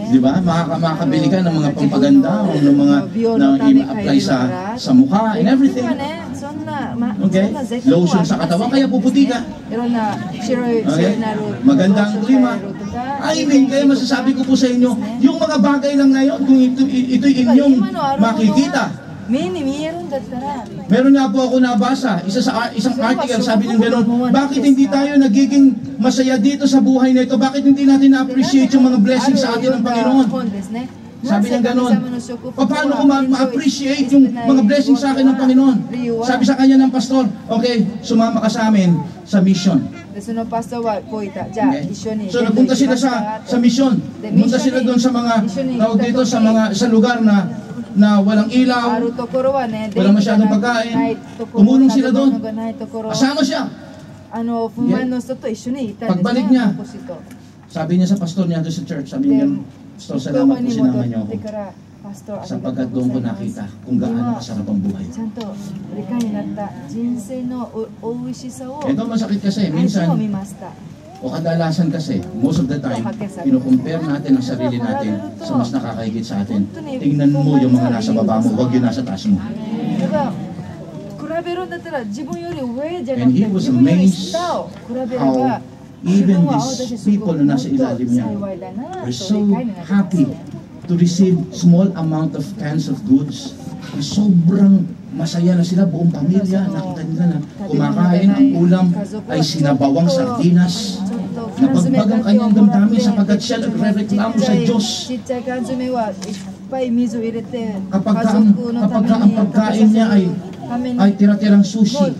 Di ba? Makakabili ka ng mga pampaganda o ng mga na i-apply sa mukha and everything. Okay? Lotion sa katawan, kaya puputi ka. Okay? Magandang klima. I mean, kaya masasabi ko po sa inyo, yung mga bagay lang ngayon, kung ito'y inyong makikita. Meron nga po ako nabasa, isang article, sabi ng gano'n, bakit hindi tayo nagiging masaya dito sa buhay na ito? Bakit hindi natin na-appreciate yung mga blessings sa atin ng Panginoon? Sabi niya gano'n, paano ko ma-appreciate yung mga blessings sa akin ng Panginoon? Sabi sa kanya ng pastor, okay, sumama ka sa amin sa mission. Okay. So nagpunta sila sa mission. Pumunta sila doon sa mga, tawag dito, sa lugar na walang ilaw, walang masyadong pagkain. Tumulong sila doon. Kasama siya. Pagbalik niya, sabi niya sa pastor niya doon sa church, sabi niya, Pastor, salamat po sinama niyo ako. Sapagkat doon ko nakita kung gaano kasarap ang buhay. Ito masakit kasi, minsan, o kadalasan kasi, most of the time, kinukumpare natin ang sarili natin sa mas nakakahigit sa atin. Tingnan mo yung mga nasa baba mo, huwag yung nasa taas mo. And he was amazed how even these people na nasa ilalim niya are so happy to receive small amount of cans of goods. Sobrang masaya na sila, buong pamilya. Nakita nila na kumakain, ang ulam ay sinabawang sardinas. Napagbag ang kanyang damdamin sapagkat siya nagre-reklamo sa Diyos. Kapag ang pagkain niya ay tira-tirang sushi.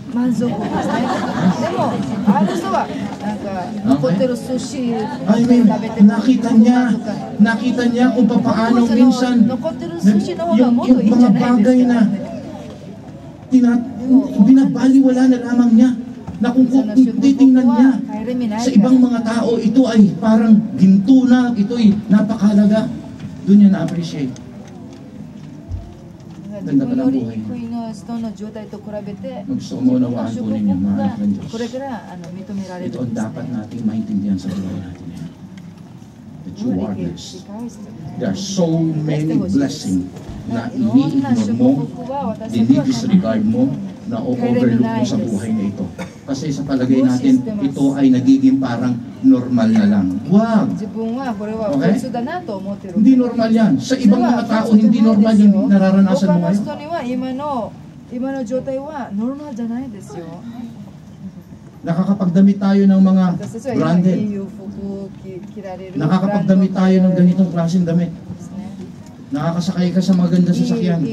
I mean, nakita niya kung paano minsan yung mga bagay na binabaliwala na lamang niya. na kung titingnan niya sa ibang mga tao, ito ay parang ginto na, ito ay napakahalaga. Doon niya na-appreciate. Ganda pa ng buhay niya. Gusto ko maunawaan po ninyo, mga anak ng Diyos. Ito ang dapat nating maintindihan sa buhay natin. That you are blessed. There are so many blessings na ini-ignore mo, dinidisregard mo, na overlook mo sa buhay na ito. Kasi sa palagay natin, ito ay nagiging parang normal na lang. Wag! Okay? Hindi normal yan. Sa ibang mga tao, hindi normal yung nararanasan mo ngayon. Nakakapagdamit tayo ng mga branded. Nakakapagdamit tayo ng ganitong klaseng damit. Nakakasakay ka sa magandang sasakyan.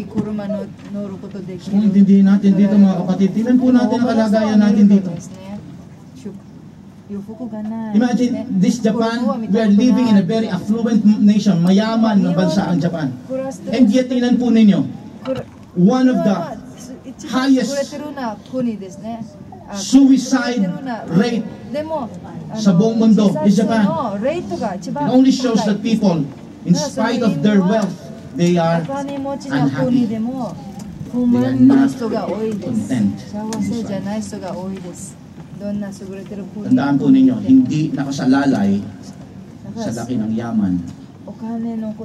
Kung intindihin natin dito mga kapatid, tingnan po natin ang kalagayan natin dito. Imagine, this Japan, we are living in a very affluent nation, mayaman na bansa ang Japan. And yet, tingnan po ninyo, one of the highest suicide rate sa buong mundo is Japan. It only shows that people, in spite of their wealth, they are unhappy. They are not content. Tandaan po ninyo, hindi nakasalalay sa laki ng yaman,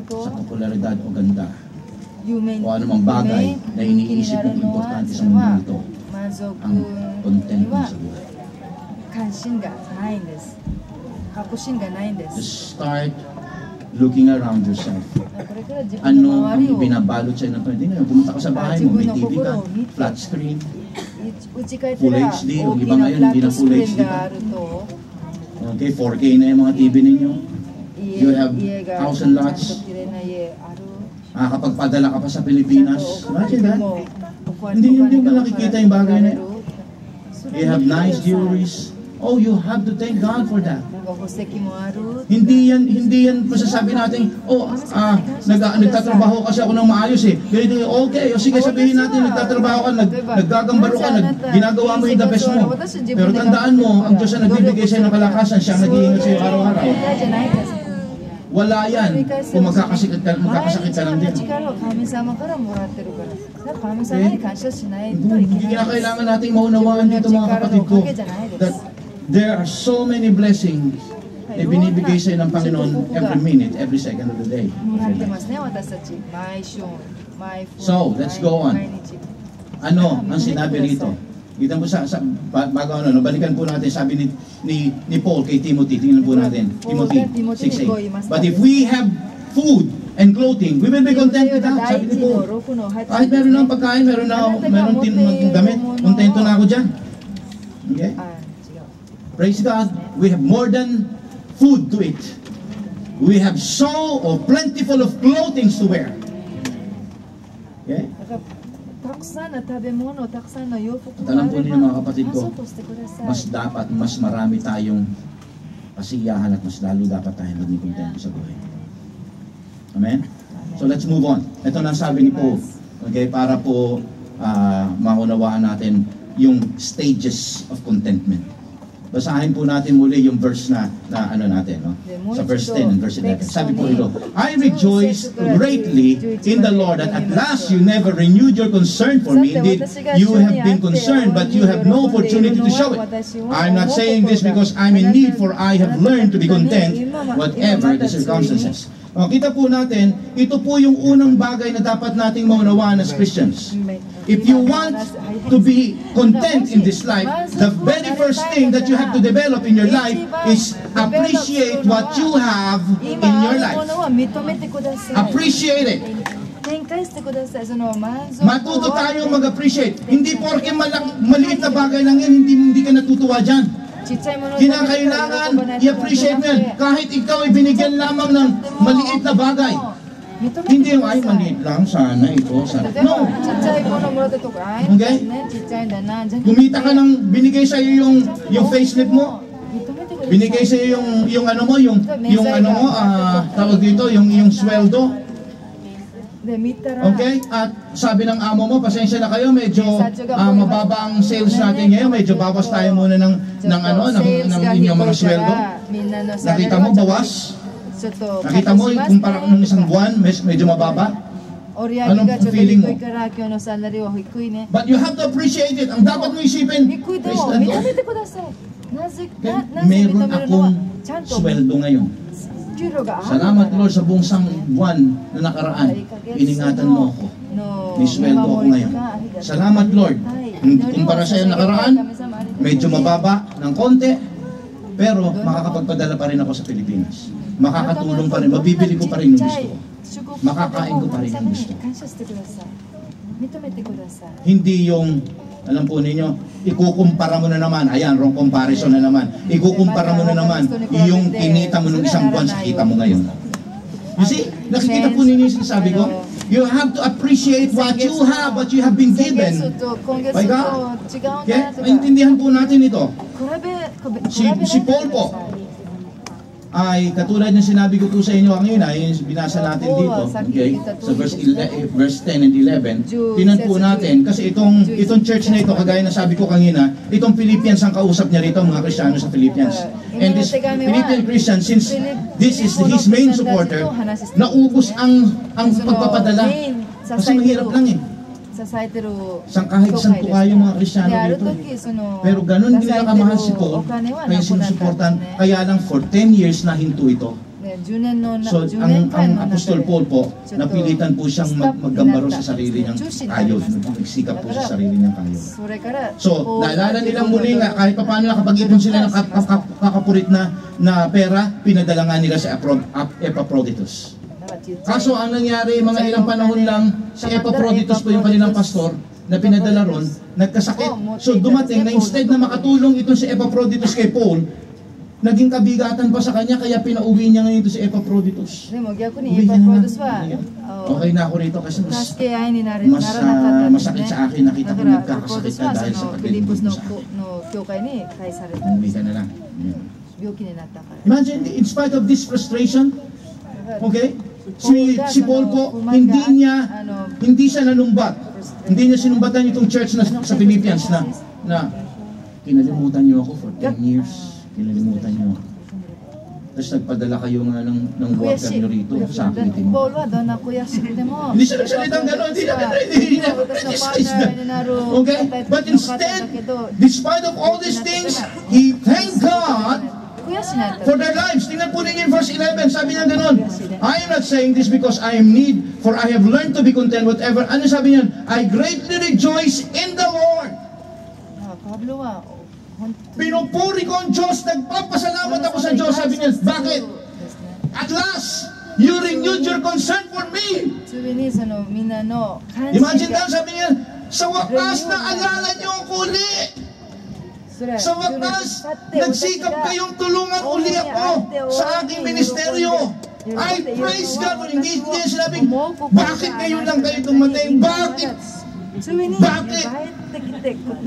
sa popularidad o ganda, o anumang bagay na iniisip ng importante sa mundo ito, ang contentment sa buhay. Just start looking around yourself. Ano ang binabalot sa'yo ng hindi na pumunta ka sa bahay mo, may TV ka, flat screen, Full HD, yung iba ngayon hindi na Full HD pa. Okay, 4K na yung mga TV ninyo. You have house and lots. Nakakapagpadala ka pa sa Pilipinas. Imagine that. Hindi ba nakikita yung bagay na yun? You have nice jewelries. Oh, you have to thank God for that. Hindi yan masasabi natin, nagtatrabaho kasi ako ng maayos eh. Ganito, okay, o sige sabihin natin, nagtatrabaho ka, naggagambaro ka, ginagawa mo yung the best mo. Pero tandaan mo, ang Diyos ang nagbibigay sa'yo ng kalakasan, siya ang nag-iingat sa'yo araw-araw. Wala yan kung magkakasakit ka lang din. Hindi kailangan nating maunawaan dito mga kapatid ko that there are so many blessings na binibigay sa'yo ng Panginoon every minute, every second of the day. So, let's go on. Ano ang sinabi rito? Kita mo bago balikan po natin, sabi ni Paul kay Timothy, tingnan po natin, Timothy 6:8. But if we have food and clothing, we will be content with that, sabi ni Paul. Kahit meron ng pagkain, meron damit, kontento na ako dyan. Okay? Praise God, we have more than food to eat. We have so plentiful of clothing to wear. Okay? Talang po ninyo mga kapatid ko, mas marami tayong kasiyahan at mas lalo dapat tayo maging kontento sa buhay. Amen? So let's move on. Ito na sabi ni Paul, okay, para po maunawaan natin yung stages of contentment. Basahin po natin muli yung verse na ano natin, no? Sa verse 10 and verse 11. Sabi po ito, I rejoice greatly in the Lord that at last you never renewed your concern for me. Indeed, you have been concerned, but you have no opportunity to show it. I'm not saying this because I'm in need, for I have learned to be content whatever the circumstances. Kita po natin, ito po yung unang bagay na dapat nating maunawaan as Christians. If you want to be content in this life, the very first thing that you have to develop in your life is appreciate what you have in your life. Appreciate it. Matuto tayo mag-appreciate. Hindi porke maliit na bagay lang yan, hindi ka natutuwa dyan. Kinakailangan i-appreciate mo yan. Kahit ikaw ay binigyan lamang ng maliit na bagay. Hindi yung, ay, maliit lang, sana ito, sana. No! Okay? Kumita ka ng, binigay sa'yo yung facelift mo. Binigay sa'yo yung ano mo, yung ano mo, tawag dito, yung sweldo.
で見たら
Okay? At sabi ng amo mo, pasensya na kayo, medyo mababa ang sales natin ngayon, medyo bawas tayo muna ng inyong mga sweldo. Nakita mo, bawas? Nakita mo, kumpara nung isang buwan, medyo mababa? Anong feeling mo? But you have to appreciate it. Ang dapat mo isipin, praise the Lord. Meron akong sweldo ngayon. Salamat Lord sa buong buwan na nakaraan. Iningatan mo ako. May sweldo ako ngayon. Salamat Lord. Kumpara sa iyo nakaraan, medyo mababa ng konti, pero makakapagpadala pa rin ako sa Pilipinas. Makakatulong pa rin, mabibili ko pa rin yung gusto ko. Makakain ko pa rin yung gusto ko. Hindi yung, alam po ninyo, ikukumpara mo na naman, ayan, wrong comparison na naman. Ikukumpara mo na naman yung kinita mo nung isang buwan sa kita mo ngayon. You see, nakikita po ninyo yung sinasabi ko? You have to appreciate what you have been given by God. Okay? Maintindihan po natin ito. Si Paul po, ay katulad ng sinabi ko po sa inyo kanina, yung binasa natin dito, okay, sa verse 10 and 11, tinan po natin, kasi itong church na ito, kagaya na sabi ko kanina, itong Philippians ang kausap niya rito, mga Kristiyano sa Philippians. And this Philippian Christian, since this is his main supporter, naubos ang pagpapadala. Kasi mahirap lang eh. Kahit isang tuka yung mga Kristiyano dito. Pero ganun din nila kamahal si Paul, kaya sinusuportan, kaya lang for 10 years na hinto ito. So, ang Apostol Paul po, napilitan po siyang maggambaro sa sarili niyang kayod. Nagsikap po sa sarili niyang kayod. So, naalala nilang muli nga, kahit pa paano nakapag-ipon sila ng kakapurit na pera, pinadala nga nila sa Epaphroditus. Kaso ang nangyari, mga ilang panahon lang, si Epaphroditus po yung kanilang pastor na pinadala ron, nagkasakit. So dumating na instead na makatulong ito si Epaphroditus kay Paul, naging kabigatan pa sa kanya, kaya pinauwi niya ngayon ito si Epaphroditus. Uwi niya na. Okay na ako rito kasi masakit sa akin, nakita ko nagkakasakit ka dahil sa paglilingkod mo sa akin. Uwi ka na lang. Imagine, in spite of this frustration, okay? Si Paul po, hindi siya nanumbat. Hindi niya sinumbatan itong church na sa Philippians na kinalimutan niyo ako for 10 years. Kinalimutan niyo ako. Tapos nagpadala kayo nga ng water niyo rito sa akin. Hindi siya nagsalitang gano'n. Hindi niya criticize na. Okay? But instead, despite of all these things, he thanked God for their lives. Tingnan po ninyo in verse 11, sabi niya gano'n, I am not saying this because I am need, for I have learned to be content whatever. Ano sabi niya? I greatly rejoice in the Lord. Pinupuri ko ang Diyos, nagpapasalamat ako sa Diyos. Sabi niya, bakit? At last, you renewed your concern for me. Imagine that, sabi niya, sa wakas na alala niyo ako uli. Sa wakas, nagsikap kayong tulungan uli ako sa aking ministeryo. I praise God. Hindi niya sinabing, bakit ngayon lang kayo tumatay? Bakit? Bakit?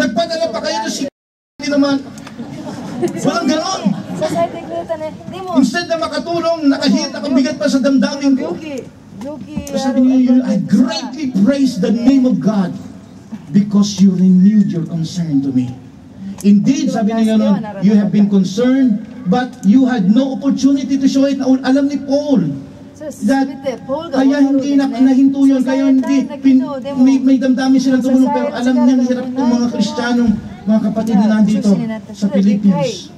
Nagpadala pa kayo na hindi naman. Walang ganon. Instead na makatulong, nakabigat pa sa damdamin ko. Sabi niya, I greatly praise the name of God because you renewed your concern to me. Indeed, sabi niya gano'n, you have been concerned, but you had no opportunity to show it. Alam ni Paul, that kaya hindi nahinto yun, kaya hindi, may damdamin silang tumulong, pero alam niya hirap ng mga Kristiyanong, mga kapatid na nandito sa Philippines.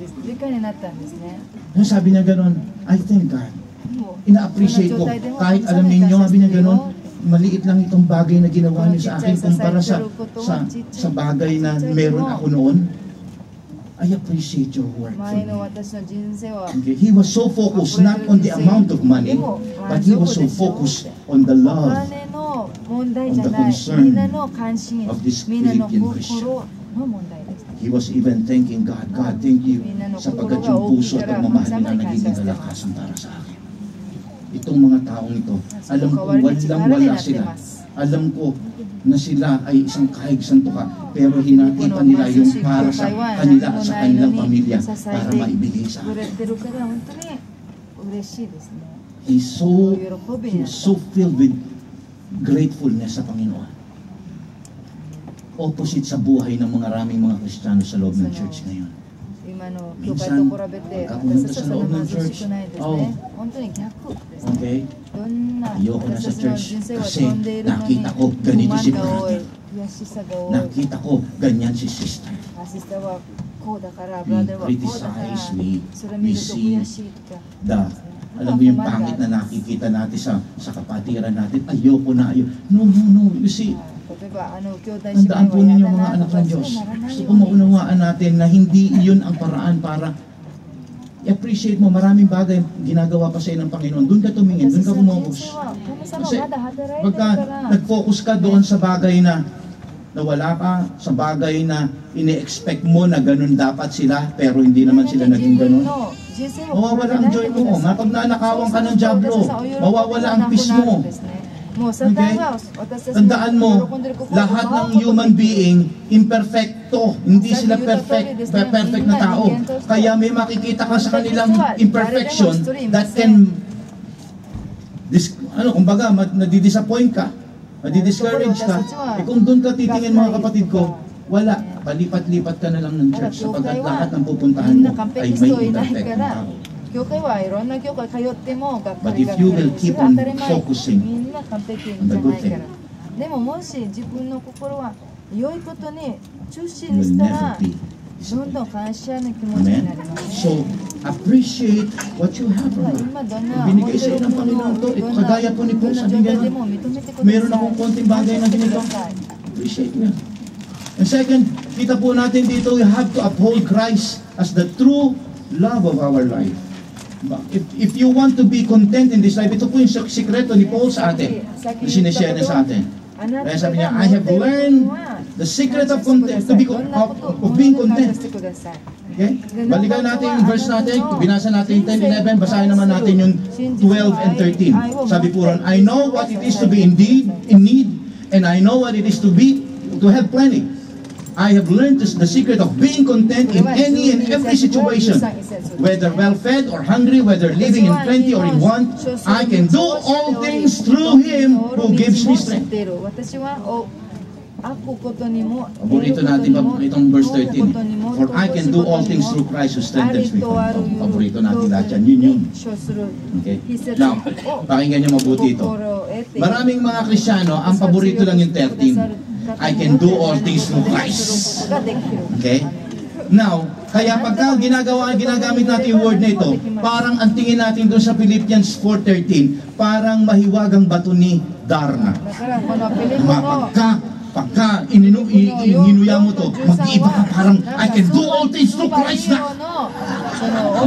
Sabi niya gano'n, I thank God. Ina-appreciate ko, kahit alam ninyo, sabi niya gano'n, maliit lang itong bagay na ginawa niyo sa akin kumpara sa bagay na meron ako noon. I appreciate your work for me. Okay. He was so focused not on the amount of money, but he was so focused on the love, on the concern of this Philippian Christian. He was even thanking God, God, thank you sapagkat yung puso at pagmamahal nila nagiging kalakasan para sa akin. Itong mga taong ito, alam ko walang-wala sila. Alam ko na sila ay isang kahig santuka, pero hinati pa nila yung para sa kanila at sa kanilang pamilya para maibigay sa akin. He's so filled with gratefulness sa Panginoon. Opposite sa buhay ng mga raming mga Kristiyano sa loob ng church ngayon.
今の教会
Minsan,
と比べて
pagka
私
pumunta
たち
sa
はそ
loob
んな
ng
貧し
church,
くないです
oh,
ね。本当に逆ですね。
okay,
どんな
ayoko na
私
sa
たちの
church
人生は
kasi
飛んでいるのに
nakita ko ganito si
不満が多い
brother.
悔しさが多い
Nakita ko ganyan si sister.
アシスタはこうだから
We
ブラダーはこうだから
criticize, we
それ見ると
see
悔しいとか
The, alam mo yung pangit na nakikita natin sa kapatiran natin, ayoko na, ayoko. No. You see,
例えば兄弟姉妹
tandaan po
は
ninyo
やだ
mga
な
anak
とか
ng
そう
Diyos.
ならない
Gusto
よ
ko
うに
maunawaan natin na hindi iyon ang paraan para i-appreciate mo maraming bagay ginagawa pa sa iyo ng Panginoon. Doon ka tumingin,
私
doon ka
たちの人
focus.
生は神様
Kasi
まだ働いてる
pagka
から
nag-focus ka doon sa bagay na wala ka, sa bagay na ini-expect mo na ganun dapat sila, pero hindi naman sila naging ganun. Mawawala ang joy mo. Mapag nanakawang ka ng Diablo, mawawala ang peace mo. Okay? Tandaan mo, lahat ng human being, imperfecto. Hindi sila perfect na tao. Kaya may makikita ka sa kanilang imperfection that can, kumbaga, nadidisappoint ka, nadidiscourage ka. Kung doon ka titingin mga kapatid ko, wala. Palipat-lipat ka na lang ng church sapagkat lahat ng pupuntahan mo ay may imperfect na tao. 教会はいろんな教会通ってもがっかりが来る。それは当たり前。みんな完璧じゃないから。でももし自分の心は良いことに中心にしたら、どんどん感謝の気持ちになります。So, appreciate what you have from God.
今どんな
Binigay sa iyo ng Panginoon to. Kagaya po ni Paul, sabi niya, meron akong konting bagay na ganito. Appreciate niya. And second, kita po natin dito, we have to uphold Christ as the true love of our life. If you want to be content in this life, ito po yung sikreto ni Paul sa atin, na sinishare niya sa atin. Kaya sabi niya, I have learned the secret of content, of being content. Okay? Balikan natin yung verse natin, binasa natin yung 10-11, basahin naman natin yung 12 and 13. Sabi po ron, I know what it is to be in need, and I know what it is to have plenty. I have learned the secret of being content in any and every situation. Whether well-fed or hungry, whether living in plenty or in want, I can do all things through Him who gives me strength. Paborito natin itong verse 13. For I can do all things through Christ who strengthens me. Paborito natin lahat yan. Yun. Okay. Now, pakinggan niyo mabuti ito. Maraming mga Kristiyano, ang paborito lang yung 13. I can do all things through Christ. Okay? Now, kaya pagka ginagamit natin yung word na ito, parang ang tingin natin doon sa Philippians 4:13, parang mahiwagang bato ni Darna. Pagka inuya mo to, mag-iiba ka parang, I can do all things through Christ na.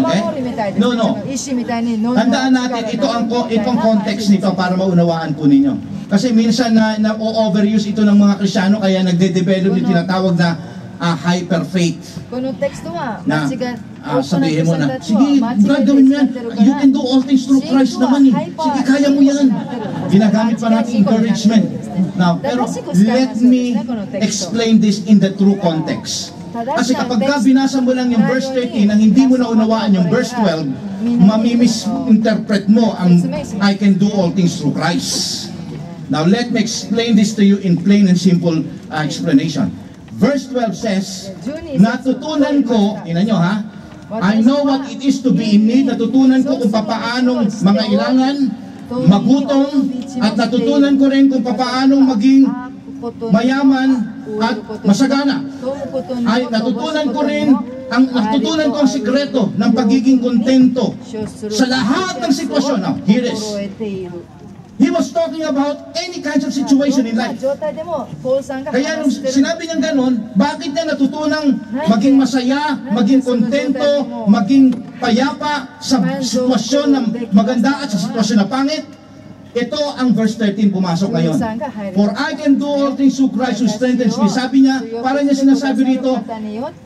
Okay? No. Tandaan natin, ito ang context nito para maunawaan po ninyo. Kasi minsan na-overuse ito ng mga Kristiyano, kaya nagde-develop yung tinatawag na hyper faith. Na sabihin mo na, sige, gagawin mo yan. You can do all things through Christ naman eh. Sige, kaya mo yan. Ginagamit pa natin encouragement. Now, pero let me explain this in the true context. Kasi kapag binasa mo lang yung verse 13 nang hindi mo naunawaan yung verse 12, mamimisinterpret mo ang I can do all things through Christ. Now, let me explain this to you in plain and simple explanation. Verse 12 says, natutunan ko, ina nyo ha, I know what it is to be in need, natutunan ko kung papaanong mangailangan, magutom, at natutunan ko rin kung papaanong maging mayaman at masagana. Ay, natutunan ko ang sikreto ng pagiging kontento sa lahat ng sitwasyon. Now, here is. He was talking about any kinds of situation in life. Kaya nung sinabi niyang ganun, bakit niya natutunang maging masaya, maging kontento, maging payapa sa sitwasyon na maganda at sa sitwasyon na pangit? Ito ang verse 13 pumasok ngayon. For I can do all things through Christ who strengthens me. Sabi niya, para niya sinasabi rito,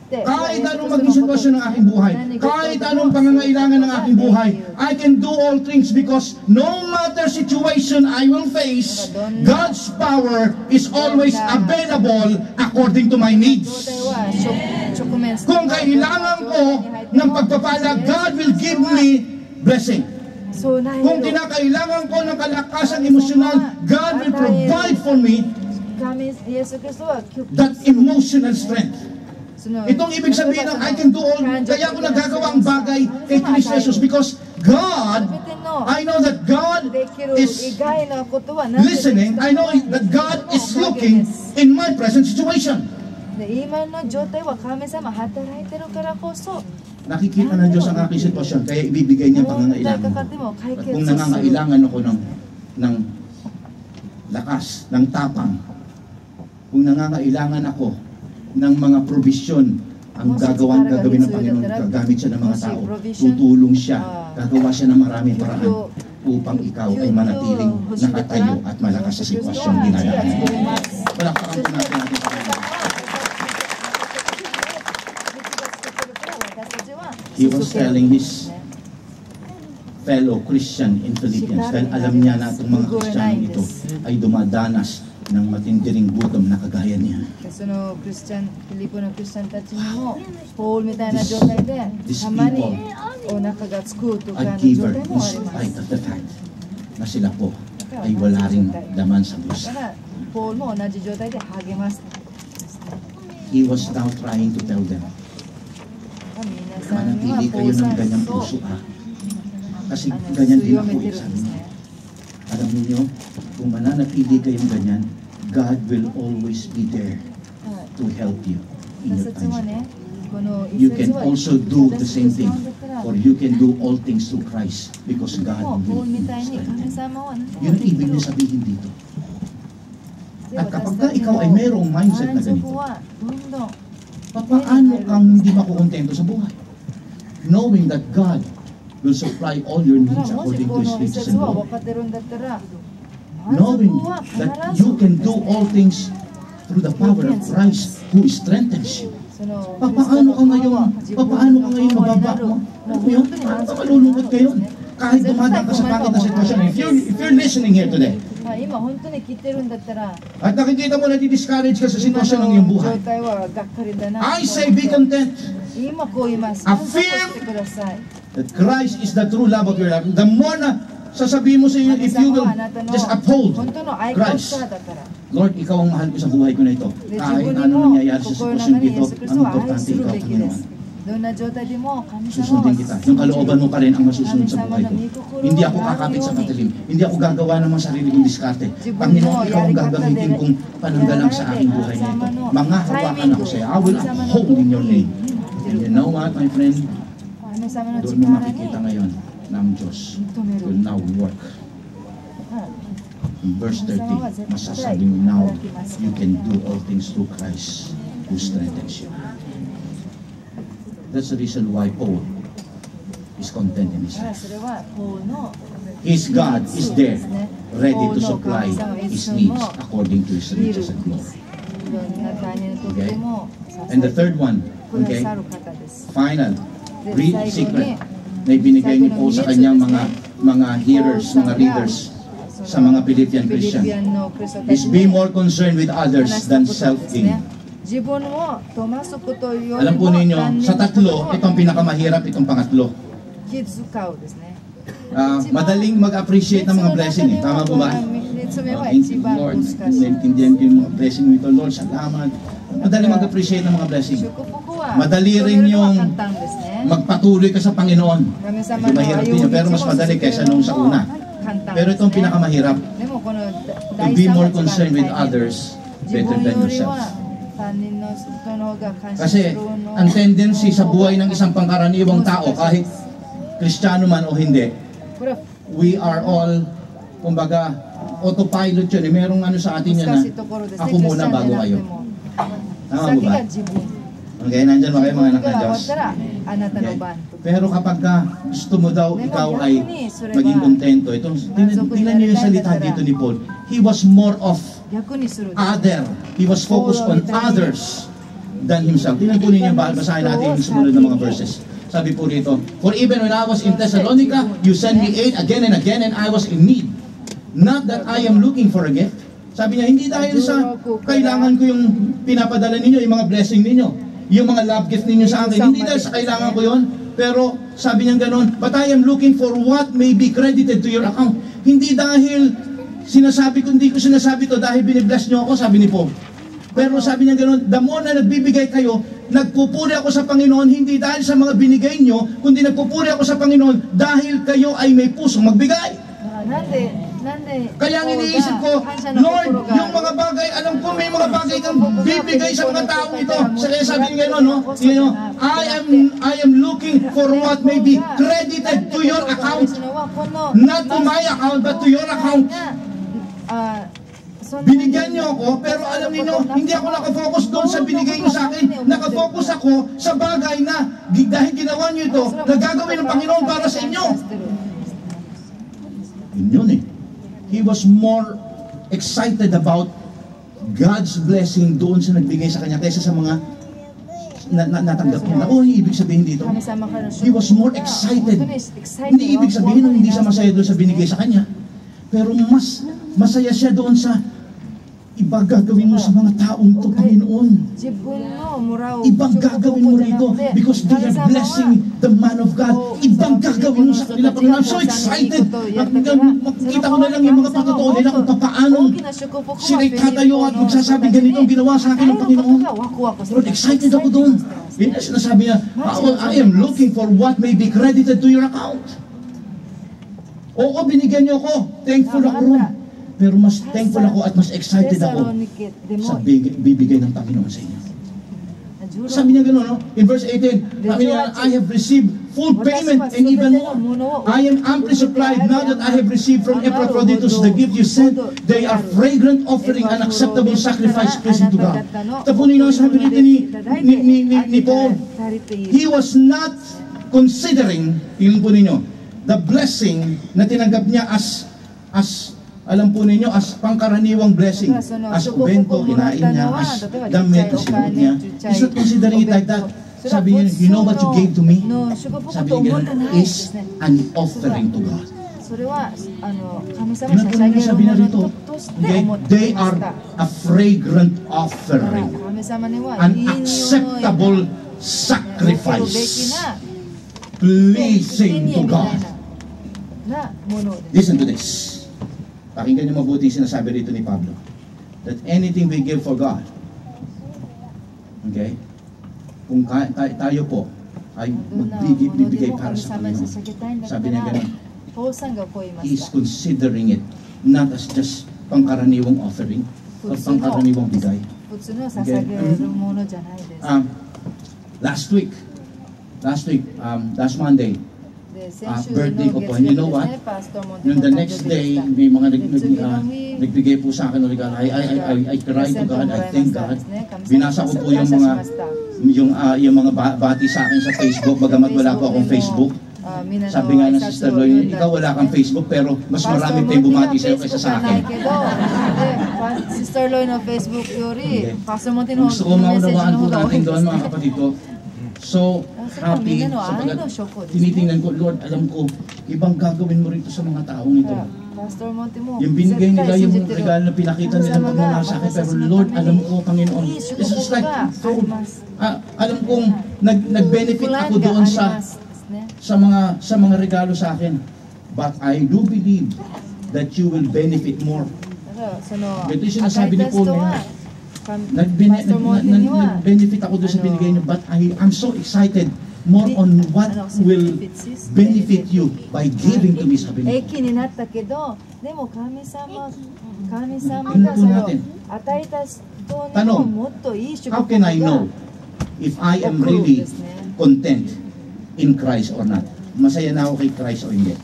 kahit anong maging sitwasyon ng aking buhay, kahit anong pangangailangan ng aking buhay, I can do all things because no matter situation I will face, God's power is always available according to my needs. Kung kailangan ko ng pagpapala, God will give me blessing.
So,
Kung kinakailangan ko ng kalakasan emosyonal, God will provide for me that emotional strength. Itong ibig sabihin ng I can do all, kaya ako nagagawa ang bagay kay Kristo Jesus because God, I know that God is listening, I know that God is looking in my present situation. Nakikita ng Diyos ang aking sitwasyon, kaya ibibigay niya ang pangangailangan ko. At kung nangangailangan ako ng lakas, ng tapang, kung nangangailangan ako ng mga probisyon, ang gagawin ng Panginoon, gagamit siya ng mga tao, tutulong siya, gagawa siya ng maraming paraan upang ikaw ay manatiling nakatayo at malakas sa sitwasyon dinadaanan. Palakpakan po natin ating Panginoon. He was telling his fellow Christian in Philippians, dahil alam niya na itong mga Kristiyano ito ay dumadanas ng matindiring gutom na kagaya niya. These people, a giver in spite of the fact na sila po ay wala ring laman sa bulsa. He was now trying to tell them, manatili kayo ng ganyang puso kasi ganyan din ako sabi niya. Alam niyo, kung mananatili kayong ganyan, God will always be there to help you in your times. You can also do the same thing, or you can do all things through Christ because God will strengthen. Yun ang ibig niya sabihin dito. At kapag ikaw ay mayroong mindset na ganito, paano kang hindi makukontento sa buhay? Knowing that God will supply all your needs according to His riches and glory. Knowing that you can do all things through the power of Christ who strengthens you. Paano ka ngayon mababa mo? Ano yun? Paano ka malulungkot kayo? Kahit dumadaan ka sa pangit na sitwasyon. If you're listening here today, at nakikita mo na di-discourage ka sa sitwasyon ng iyong buhay, I say be content. Affirm that Christ is the true love of your life. The more na sasabihin mo sa iyo, if you will just uphold Christ, Lord, ikaw ang mahal ko sa buhay ko na ito. Kahit ano nangyayari sa sitwasyon dito, ang importante ikaw, Panginoon. Susundin kita. Yung kalooban mo pa rin ang masusunod sa buhay ko. Hindi ako kakapit sa patalim. Hindi ako gagawa ng mga sarili kong diskarte. Panginoon, ikaw ang gagamitin kong pananggalang sa aking buhay na ito. Mga hawakan ako sa iyo. I will uphold in your name. And you know what, my friend? Doon mo makikita ngayon na ang Diyos will now work. In verse 30, masasabi mo, now you can do all things through Christ who strengthens you. That's the reason why Paul is content in his life. His God is there, ready to supply his needs according to his riches and glory. Okay? And the third one, okay, final, secret, na ibinigay niyo po sa kanyang mga hearers, mga readers, sa mga Philippian Christian, is be more concerned with others than self-gain. Alam po ninyo, sa tatlo, itong pinakamahirap, itong pangatlo. Madaling mag-appreciate ng mga blessing. Tama po ba? Thank you, Lord. Naintindihan ko yung mga blessing mo ito, Lord. Salamat. Madaling mag-appreciate ng mga blessing. Madali rin yung magpatuloy ka sa Panginoon. Medyo mahirap din yun, pero mas madali kaysa nung sa una. Pero itong pinakamahirap, to be more concerned with others better than yourself. Kasi ang tendency sa buhay ng isang pangkaraniwang tao, kahit Kristiyano man o hindi, we are all, kumbaga, autopilot yun. Merong ano sa atin yan na, ako muna bago kayo. Tama mo ba? Okay, nandyan ba kayo mga anak ng Diyos? Okay. Pero kapag gusto mo daw ikaw ay maging kontento, tingnan niyo yung salita dito ni Paul. He was more of other. He was focused on others than himself. Tingnan po ninyo, basahin natin yung sumunod na mga verses. Sabi po rito, for even when I was in Thessalonica, you sent me aid again and again and I was in need. Not that I am looking for a gift. Sabi niya, hindi dahil sa kailangan ko yung pinapadala ninyo, yung mga blessing ninyo, yung mga love gift ninyo sa akin. Hindi dahil sa kailangan ko yun. Pero sabi niya gano'n, but I am looking for what may be credited to your account. Hindi dahil hindi ko sinasabi to dahil binibless niyo ako, sabi ni Paul. Pero sabi niya gano'n, the more na nagbibigay kayo, nagpupuri ako sa Panginoon, hindi dahil sa mga binigay niyo, kundi nagpupuri ako sa Panginoon dahil kayo ay may pusong magbigay. Kaya ang iniisip ko, Lord, yung mga bagay, alam ko may mga bagay kang bibigay sa mga tao ito. Kaya sabi niya gano'n, no? I am looking for what may be credited to your account. Not to my account, but to your account. Binigyan niyo ako, pero alam niyo, hindi ako nakafocus doon sa binigay niyo sa akin. Nakafocus ako sa bagay na dahil ginawa niyo ito, na gagawin ng Panginoon para sa inyo. Yun eh. He was more excited about God's blessing doon sa nagbigay sa kanya kaysa sa mga natanggap niya. Ano ibig sabihin dito? He was more excited. Hindi ibig sabihin na hindi siya masaya doon sa binigay sa kanya. Pero mas masaya siya doon sa ibang gagawin mo sa mga taong to, Panginoon. Ibang gagawin mo rito because they are blessing the man of God. Ibang gagawin mo sa kanila, Panginoon. I'm so excited. Makikita ko na lang yung mga patotoo nila kung paano sila'y tatayo at magsasabi ganito ang ginawa sa akin ng Panginoon. Lord, excited ako doon. Yun na sinasabi niya, I am looking for what may be credited to your account. Oo, binigyan niyo ako. Thankful ako ron. Pero mas thankful ako at mas excited ako sa bibigay ng Panginoon sa inyo. Sabi niya gano'n, no? In verse 18, sabi niya, I have received full payment and even more. I am amply supplied now that I have received from Epaphroditus the gift you sent. They are fragrant offering and acceptable sacrifice pleasing to God. Tapunin niyo, sabi rito ni Paul, he was not considering, tingnan po ninyo, the blessing na tinanggap niya as alam po ninyo, as pangkaraniwang blessing, as bento, kinain niya, as damit, as sinuot niya. He's not considering it like that. Sabi niya, you know what you gave to me? Sabi niya, is an offering to God. Yun po ninyo sabi na rito, they are a fragrant offering, an acceptable sacrifice, pleasing to God. Listen to this. Pakinggan niyo mabuti sinasabi rito ni Pablo. That anything we give for God, okay? Kung tayo po ay magbibigay para sa Panginoon. Sabi niya ganun, he is considering it not as just pangkaraniwang offering, but pangkaraniwang bigay. Okay? Last Monday, birthday ko po. And you know what? Nung the next day, may mga nagbigay po sa akin ng regalo. I cry to God, I thank God. Binasa ko po yung mga bati sa akin sa Facebook, bagamat wala po akong Facebook. Sabi nga ng Sister Loy, ikaw wala kang Facebook, pero mas marami tayong bumati sa'yo kaysa sa akin.
Sister Loy na Facebook, Yuri.
Gusto ko maunawaan po natin doon, mga kapatid ko. So, happy sapagat tinitingnan ko, Lord, alam ko, ibang gagawin mo rito sa mga taong ito. Yung binigay nila, yung regalo na pinakita nila pagmamahal sa akin, pero Lord, alam ko, Panginoon, this is like food. Alam kong nag-benefit ako doon sa mga regalo sa akin. But I do believe that you will benefit more. Ito yung sinasabi ni Paul ngayon. Nag-benefit ako doon sa binigay niyo, but I'm so excited more on what will benefit you by giving to me, sabi niyo. Tanong, how can I know if I am really content in Christ or not? Masaya na ako kay Christ o hindi?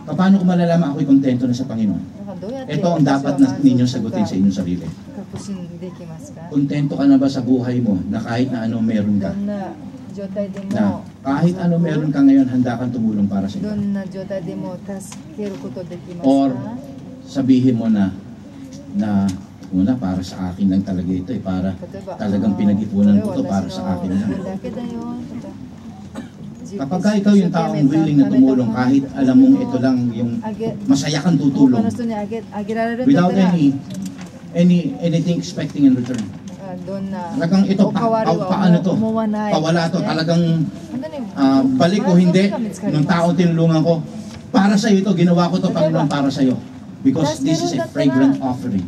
Paano ko malalaman ako'y kontento na sa Panginoon? Ito ang dapat na ninyo sagutin sa inyong sarili. Kontento ka na ba sa buhay mo na kahit na ano meron ka? Na kahit ano meron ka ngayon, handa kang tumulong para sa iyo? Or sabihin mo na una, para sa akin lang talaga ito eh, para talagang pinag-ipunan ko ito para sa akin lang. Kapag ikaw yung taong willing na tumulong, kahit alam mong ito lang yung masaya kang tutulong, without anything expecting in return. Talagang ito, paano to? Pawala to. Talagang balik o hindi, nung taong tinulungan ko, para sa iyo ito, ginawa ko ito, Panginoon, para sa iyo. Because this is a fragrant offering.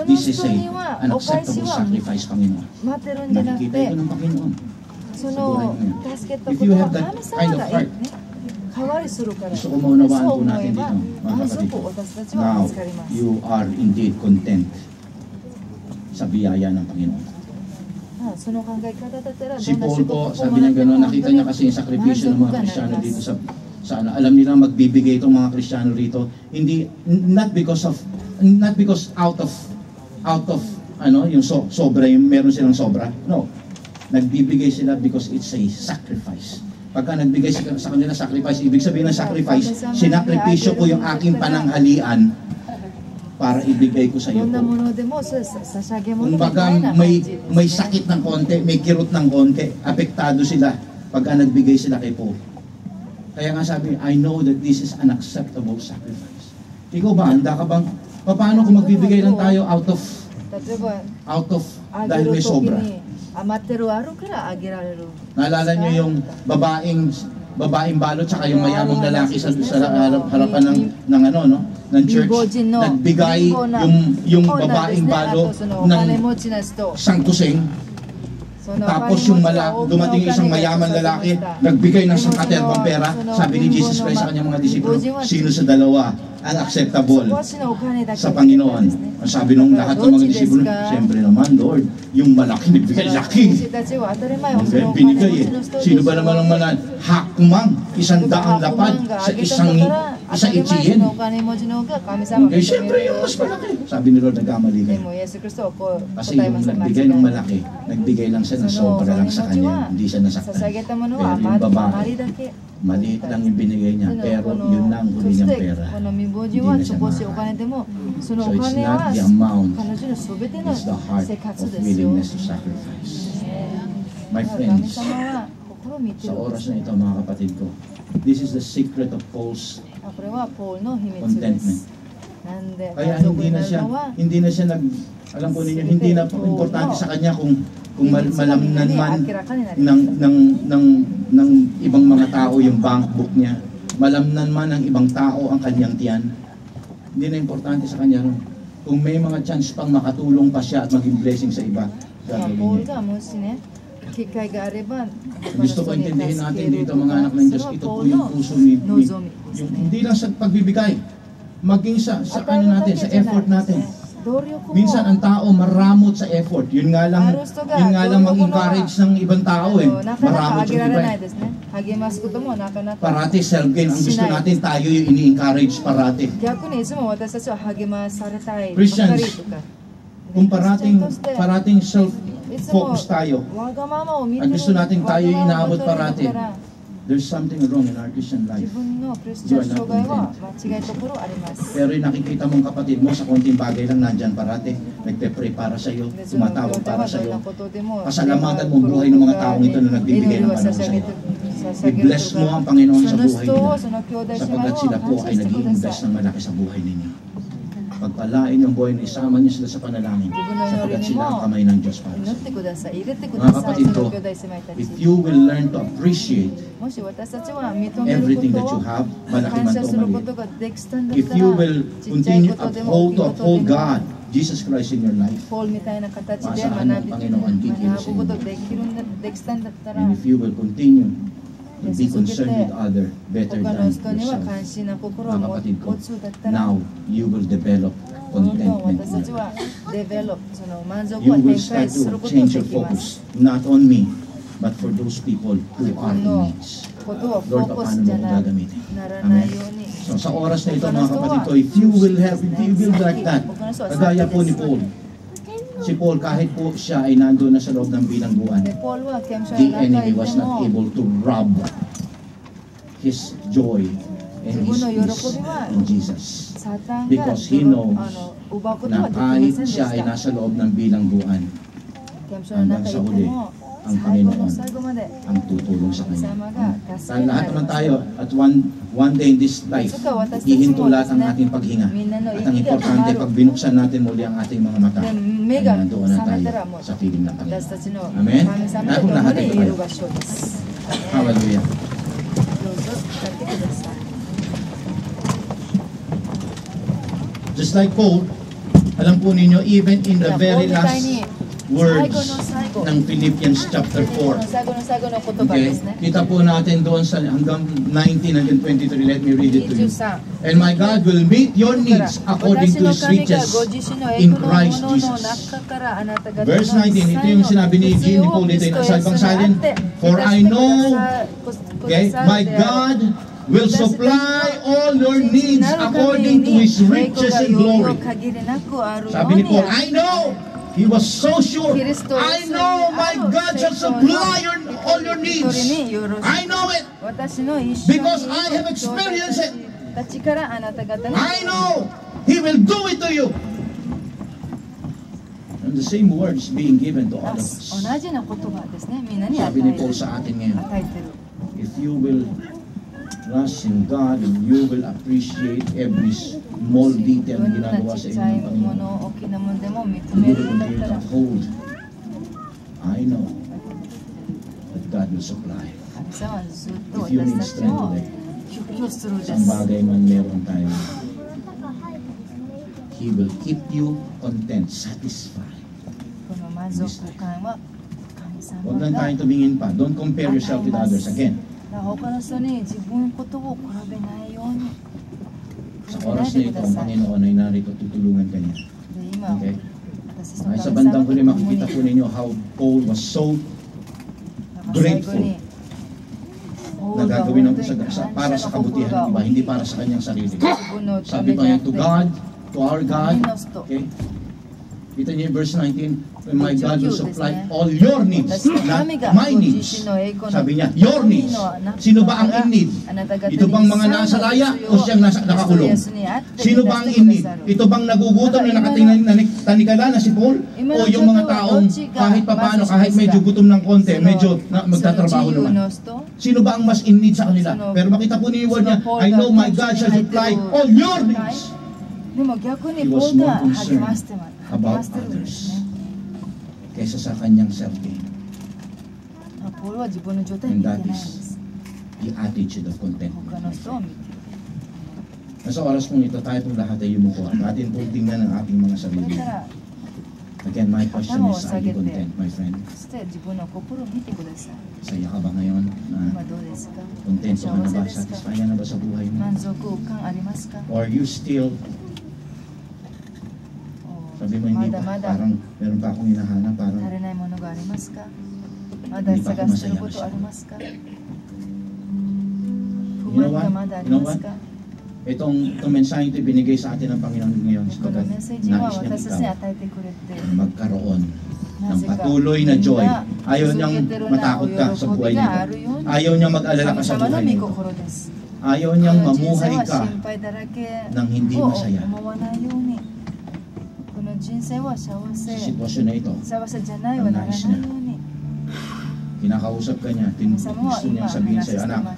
This is an acceptable sacrifice, Panginoon. Nakikita ito ng Panginoon. Sa buhay mo. If you have that kind of heart, gusto ko maunawaan po natin dito, mga kapatid. Now, you are indeed content sa biyaya ng Panginoon. Si Paul po, sabi niya gano'n, nakita niya kasi yung sakripisyo ng mga Kristiyano dito sa ano. Alam nila magbibigay itong mga Kristiyano rito, hindi, not because out of ano, yung sobra, yung meron silang sobra. No. Nagbibigay sila because it's a sacrifice. Pagka nagbigay sa kanila sacrifice, ibig sabihin ng sacrifice, sinakripisyo ko yung aking pananghalian para ibigay ko sa iyo po. Kumbaga may sakit ng konti, may kirot ng konti, apektado sila pagka nagbigay sila kay Paul. Kaya nga sabi, I know that this is an acceptable sacrifice. Ikaw ba, handa ka bang, paano kung magbibigay lang tayo out of dahil may sobra? Naalala niyo yung babaeng balot tsaka yung mayamang lalaki sa harapan ng ano, no? Ng church, nagbigay yung babaeng balot ng sangkusing. Tapos yung dumating isang mayaman lalaki, nagbigay ng sangkaterbang pera. Sabi ni Jesus Christ sa kanyang mga disipulo, sino sa dalawa ang acceptable sa Panginoon? Ang sabi ng lahat ng mga disipulo, siyempre naman, Lord, yung malaki, nagbigay laki. Binigay eh. Sino ba naman ang manan? Hakmang, 100 lapad sa isang ichiyen. Okay, siyempre yung mas malaki. Sabi ni Lord, nagkamali kayo. Kasi yung nagbigay ng malaki, nagbigay lang siya na sobra lang sa kanya. Hindi siya nasaktan. Pero yung babae, maliit lang yung binigay niya, pero yun lang huli niyang pera. Hindi na siya mahal. So it's not the amount, it's the heart of willingness to sacrifice. My friends, sa oras na ito mga kapatid ko, this is the secret of Paul's contentment. Kaya hindi na siya alam po ninyo, hindi na importante sa kanya kung malamnan man ng ibang mga tao yung bank book niya, malamnan man ng ibang tao ang kanyang tiyan. Hindi na importante sa kanya ron. Kung may mga chance pang makatulong pa siya at maging blessing sa iba, gagawin niya. Gusto ko intindihin natin dito mga anak ng Diyos, ito po yung puso yung hindi lang sa pagbibigay, maging sa ano natin, sa effort natin. Minsan ang tao maramot sa effort. Yun nga lang mag-encourage ng ibang tao eh. Maramot yung iba. Parati self-gain. Ang gusto natin tayo yung ini-encourage parati. Christians, kung parating self-focus tayo, at gusto natin tayo yung inaabot parati, there's something wrong in our Christian life. You are not content. Pero yung nakikita mong kapatid mo sa konting bagay lang nandyan parati, nagpe-pray para sa iyo, tumatawag para sa iyo. Pasalamatan mong buhay ng mga taong ito na nagbibigay ng panahon sa iyo. I-bless mo ang Panginoon sa buhay nila, sapagkat sila po ay nag-i-invest ng malaki sa buhay ninyo. Pagpalain yung buhay na isama niyo sila sa panalangin, sapagkat sila ang kamay ng Diyos para sa iyo. Mga kapatid ko, if you will learn to appreciate everything that you have, malaki man to maliit. If you will continue to uphold God, Jesus Christ in your life, maasahan ang Panginoon kikilusin mo. And if you will continue to be concerned with other better than yourself, mga kapatid ko, now you will develop contentment. You will start to change your focus, not on me, but for those people who are in needs. Lord, paano mo gagamitin? Amen. So sa oras na ito mga kapatid ko, if you will like that, kagaya po ni Paul. Si Paul, kahit po siya ay nandoon na sa loob ng bilangguan, the enemy was not able to rob his joy and his peace in Jesus. Because he knows na kahit siya ay nasa loob ng bilangguan, hanggang sa huli, ang Panginoon ang tutulong sa kanya. Lahat naman tayo, at one day in this life, ihinto lahat ang ating paghinga. At ang importante, pag binuksan natin muli ang ating mga mata, ay nandoon na tayo sa piling ng Panginoon. Amen? Lahat ng lahat ay tayo. Hallelujah.
どうぞ使ってください。
Just like Paul, alam po ninyo, even in the very
ポールみたい
last
に
words
最後の最後
ng Philippians chapter 4,
最後の最後の言葉
okay,
ですね。
kita po natin doon sa hanggang 19 hanggang 23, let me read it to you.
23
And my God will meet your needs according to His riches in Christ Jesus. Verse 19, ito yung sinabi ni Jean ni Paul dito, sa ibang salin, for I know, okay, my God will supply all your needs according to His riches and glory. Sabi ni Paul, I know. He was so sure. I know my God shall supply all your needs. I know it because I have experienced it. I know He will do it to you. And the same words being given to all of us.
同じな言葉ですね。みんなに与
Sabi ni
え
Paul
る。
sa atin ngayon,
与えてる。
if you will trust in God and you will appreciate every small detail na
どんな
ginagawa
ち
sa
っちゃい
inyo ng
も
Panginoon,
の、大きなものでも認
you
め
will
るんだっ
continue
た
to
ら、
hold. I know that God will supply.
神様はずっと
If you need
私たち
strength
を
today,
祝福するんで
saan
す。
bagay man meron tayo, He will keep you content, satisfied.
この満足感は神様
Huwag lang
が
tayong tumingin pa. Don't compare yourself with others again.
他の人に自分のことを比べないように
Sa
比べな
oras
い
na
で
ito,
くだ
ang
さい。
Panginoon ay narito, tutulungan ka niya.
で今、
Okay?
私た
Ay,
ち
sa
の
bandang
神
huli
様と共
makikita
に
po ninyo how Paul was so
最後に
na gagawin ng para sa kabutihan ng iba, hindi para sa kanyang sarili. Sabi pa niya, to God, to our God, okay? Kita niyo yung verse 19, when my God will supply all your needs, not my needs. Sabi niya, your needs. Sino ba ang in need? Ito bang mga nasa laya o siyang nakakulong? Sino ba ang in need? Ito bang nagugutom na nakatanigala na si Paul? O yung mga taong kahit papano, kahit medyo gutom ng konti, medyo magtatrabaho naman? Sino ba ang mas in need sa kanila? Pero makita po niyo yung word niya, I know my God shall supply all your needs.
でも逆にポールが励ましてるんですね。
kaysa sa kanyang self-gain.
ポールは自分の状態を見てないんです。
The attitude of contentment.
他の人を見てる。
Nasa oras kong ito, tayo pong lahat ay yumuko at atin pong tingnan ang ating mga
それ
sarili.
から
Again, my question is, are you content, my friend?
そして自分の心を見てください。
Saya ka ba ngayon na
今どうですか？
kontento ka na
幸
ba?
せですか？
Satisfied ka na ba sa buhay mo?
満足感ありますか？
Or you still, sabi mo hindi pa,
まだまだ
parang meron pa akong hinahanap, parang
足りないものがありますか？まだ探していることありますか？不満がまだありますか？
itong mensahe ito binigay sa atin ng Panginoon ngayon
このメッセージは私たちに与えてくれて
magkaroon ng patuloy na joy. Ayaw niyang matakot ka sa buhay nito. Ayaw niyang mag-alala ka sa buhay nito. Ayaw niyang mamuhay ka ng hindi masaya. Sa sitwasyon na ito, ang nais niya. Kinakausap ka niya, gusto niyang sabihin sa'yo, anak,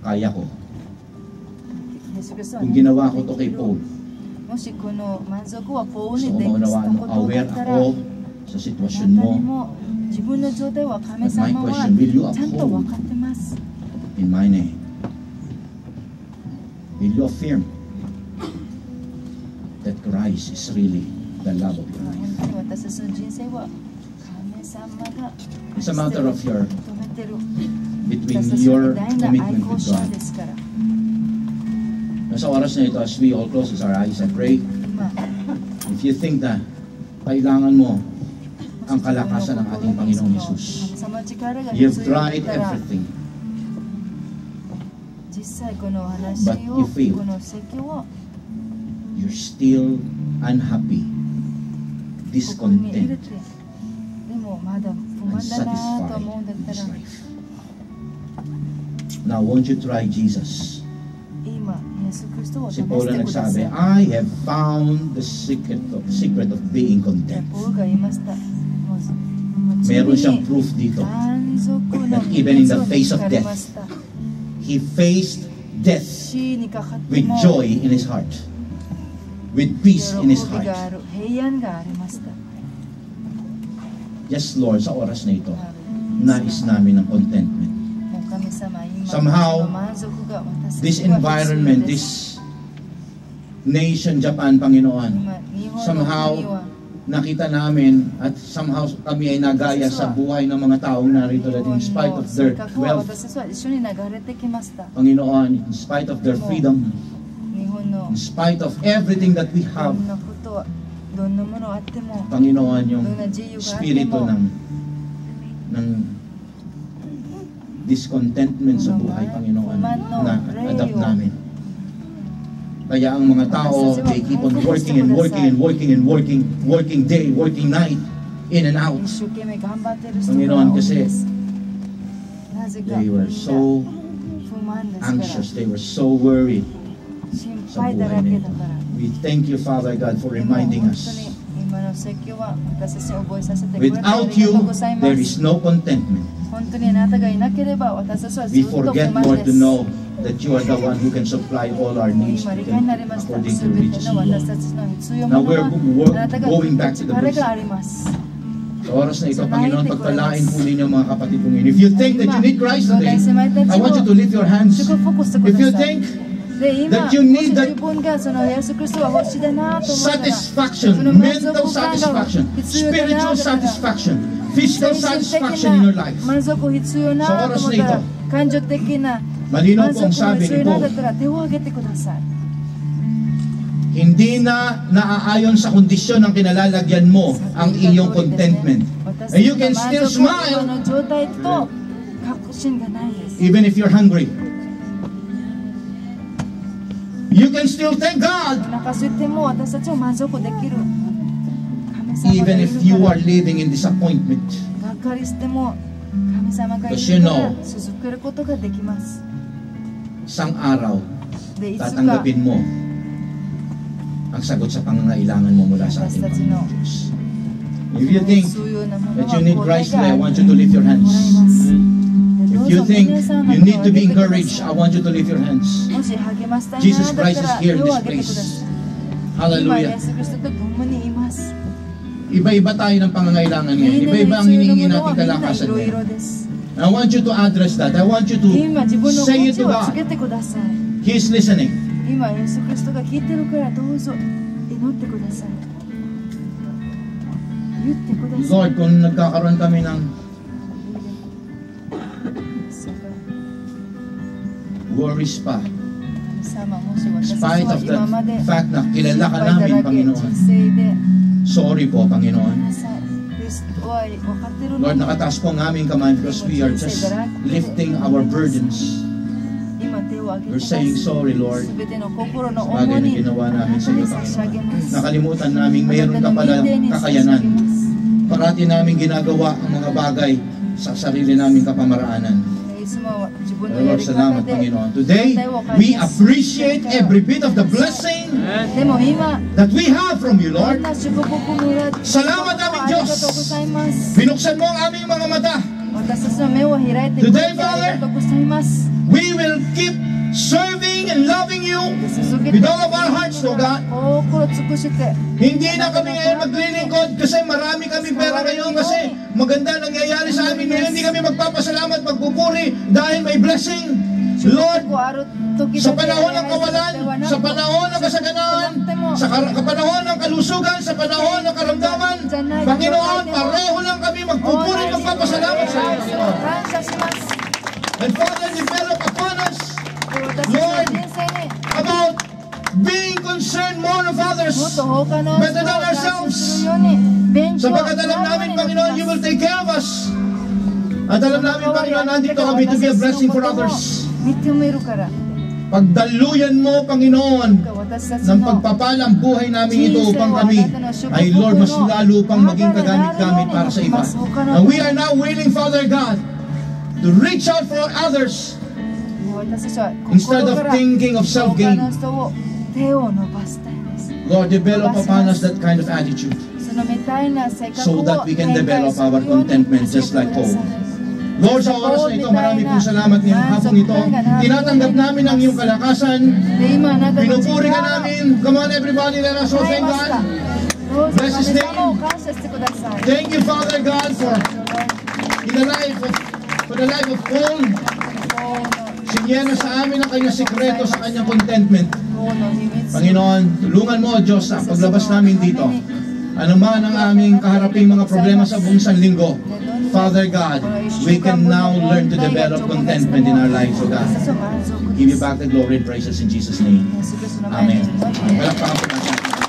kaya ko. Kung ginawa ko to kay Paul, so maunawaan mo, aware ako sa sitwasyon mo. But my question, will you uphold in my name? Will you affirm that Christ is really the love of your life? It's a matter of your, between your commitment with God. Sa oras na ito, as we all close our eyes, I pray, if you think that kailangan mo ang kalakasan ng ating Panginoong Jesus, you've tried everything, but you failed, you're still unhappy, discontent, unsatisfied in this life. Now, won't you try Jesus? Si Paul na nagsabi, I have found the secret of being content. Meron siyang proof dito that even in the face of death, he faced death with joy in his heart, with peace in his heart. Yes, Lord, sa oras na ito, nais namin ng contentment. Somehow, this environment, this nation, Japan, Panginoon, somehow, nakita namin at somehow kami ay nagaya sa buhay ng mga taong narito that in spite of their wealth, Panginoon, in spite of their freedom, in spite of everything that we have, Panginoon, yung spirito ng discontentment sa buhay, Panginoon, na adapt namin. Kaya ang mga tao, they keep on working and working and working and working day, working night, in and out. Panginoon, kasi they were so anxious, they were so worried sa buhay nila. We thank you, Father God, for reminding us. Without you, there is no contentment. We forget, Lord, to know that you are the one who can supply all our needs according to riches and glory. Now we're going back to the basics. Sa oras na ito, Panginoon, pagpalain po ninyo mga kapatid kong yun. If you think that you need Christ today, I want you to lift your hands. If you think that you need that satisfaction, mental satisfaction, spiritual satisfaction, physical satisfaction in your life. Sa oras na ito, malinaw po ang sabi ni Paul, hindi na naaayon sa kondisyon ng kinalalagyan mo ang iyong contentment. And you can still smile even if you're hungry. You can still thank God even if you are living in disappointment. Because you know, isang araw, tatanggapin mo ang sagot sa pangangailangan mo mula sa ating Panginoon Diyos. If you think that you need Christ today, I want you to lift your hands. If you think you need to be encouraged, I want you to lift your hands. Jesus Christ is here in this place. Hallelujah. Iba-iba tayo ng pangangailangan ngayon. Iba-iba ang hinihingi natin kalakasan ngayon. I want you to address that. I want you to say it to God. He is listening. Lord, kung nagkakaroon kami ng worries pa, in spite of the fact na kilala ka namin, Panginoon, sorry po, Panginoon. Lord, nakataas po ang aming kamay because we are just lifting our burdens. We're saying sorry, Lord, sa bagay na ginawa namin sa iyo, Panginoon. Nakalimutan namin mayroon ka pala kakayanan. Parati namin ginagawa ang mga bagay sa sarili naming kapamaraanan. Lord, salamat, Panginoon. Today, we appreciate every bit of the blessing that we have from you, Lord. Salamat aming Diyos. Binuksan mo ang aming mga mata. Today, Father, we will keep serving and loving you with all of our hearts, Lord God. Hindi na kami ngayon maglilingkod kasi marami kami pera ngayon, kasi maganda nangyayari sa amin ngayon. Hindi kami magpapasalamat, magpupuri dahil may blessing. Lord, sa panahon ng kawalan, sa panahon ng kasaganaan, sa panahon ng kalusugan, sa panahon ng karamdaman, Panginoon, pareho lang kami magpupuri, magpapasalamat sa iyo. And Father, develop upon us, Lord, about being concerned more of others better than ourselves. Sapagkat alam namin, Panginoon, you will take care of us. At alam namin, Panginoon, nandito kami to be a blessing for others. Pagdaluyan mo, Panginoon, ng pagpapalang buhay namin ito upang kami ay, Lord, mas lalo pang maging kagamit-gamit para sa iba. And we are now willing, Father God, to reach out for others instead of thinking of self-gain. Lord, develop upon us that kind of attitude so that we can develop our contentment just like Paul. Lord, sa oras na ito, marami pong salamat ngayong hapon ito. Tinatanggap namin ang iyong kalakasan. Pinupuri ka namin. Come on, everybody, let us all thank God. Bless His name. Thank you, Father God, for the life of Paul. Sinyena sa amin ang kanyang sikreto sa kanyang contentment.
Panginoon,
Panginoon, tulungan mo, Diyos, sa paglabas namin dito. Ano man ang aming kaharaping mga problema sa buong sanlinggo, Father God, we can now learn to develop contentment in our lives, O God. Give you back the glory and praises in Jesus' name. Amen. Palakpakan po natin.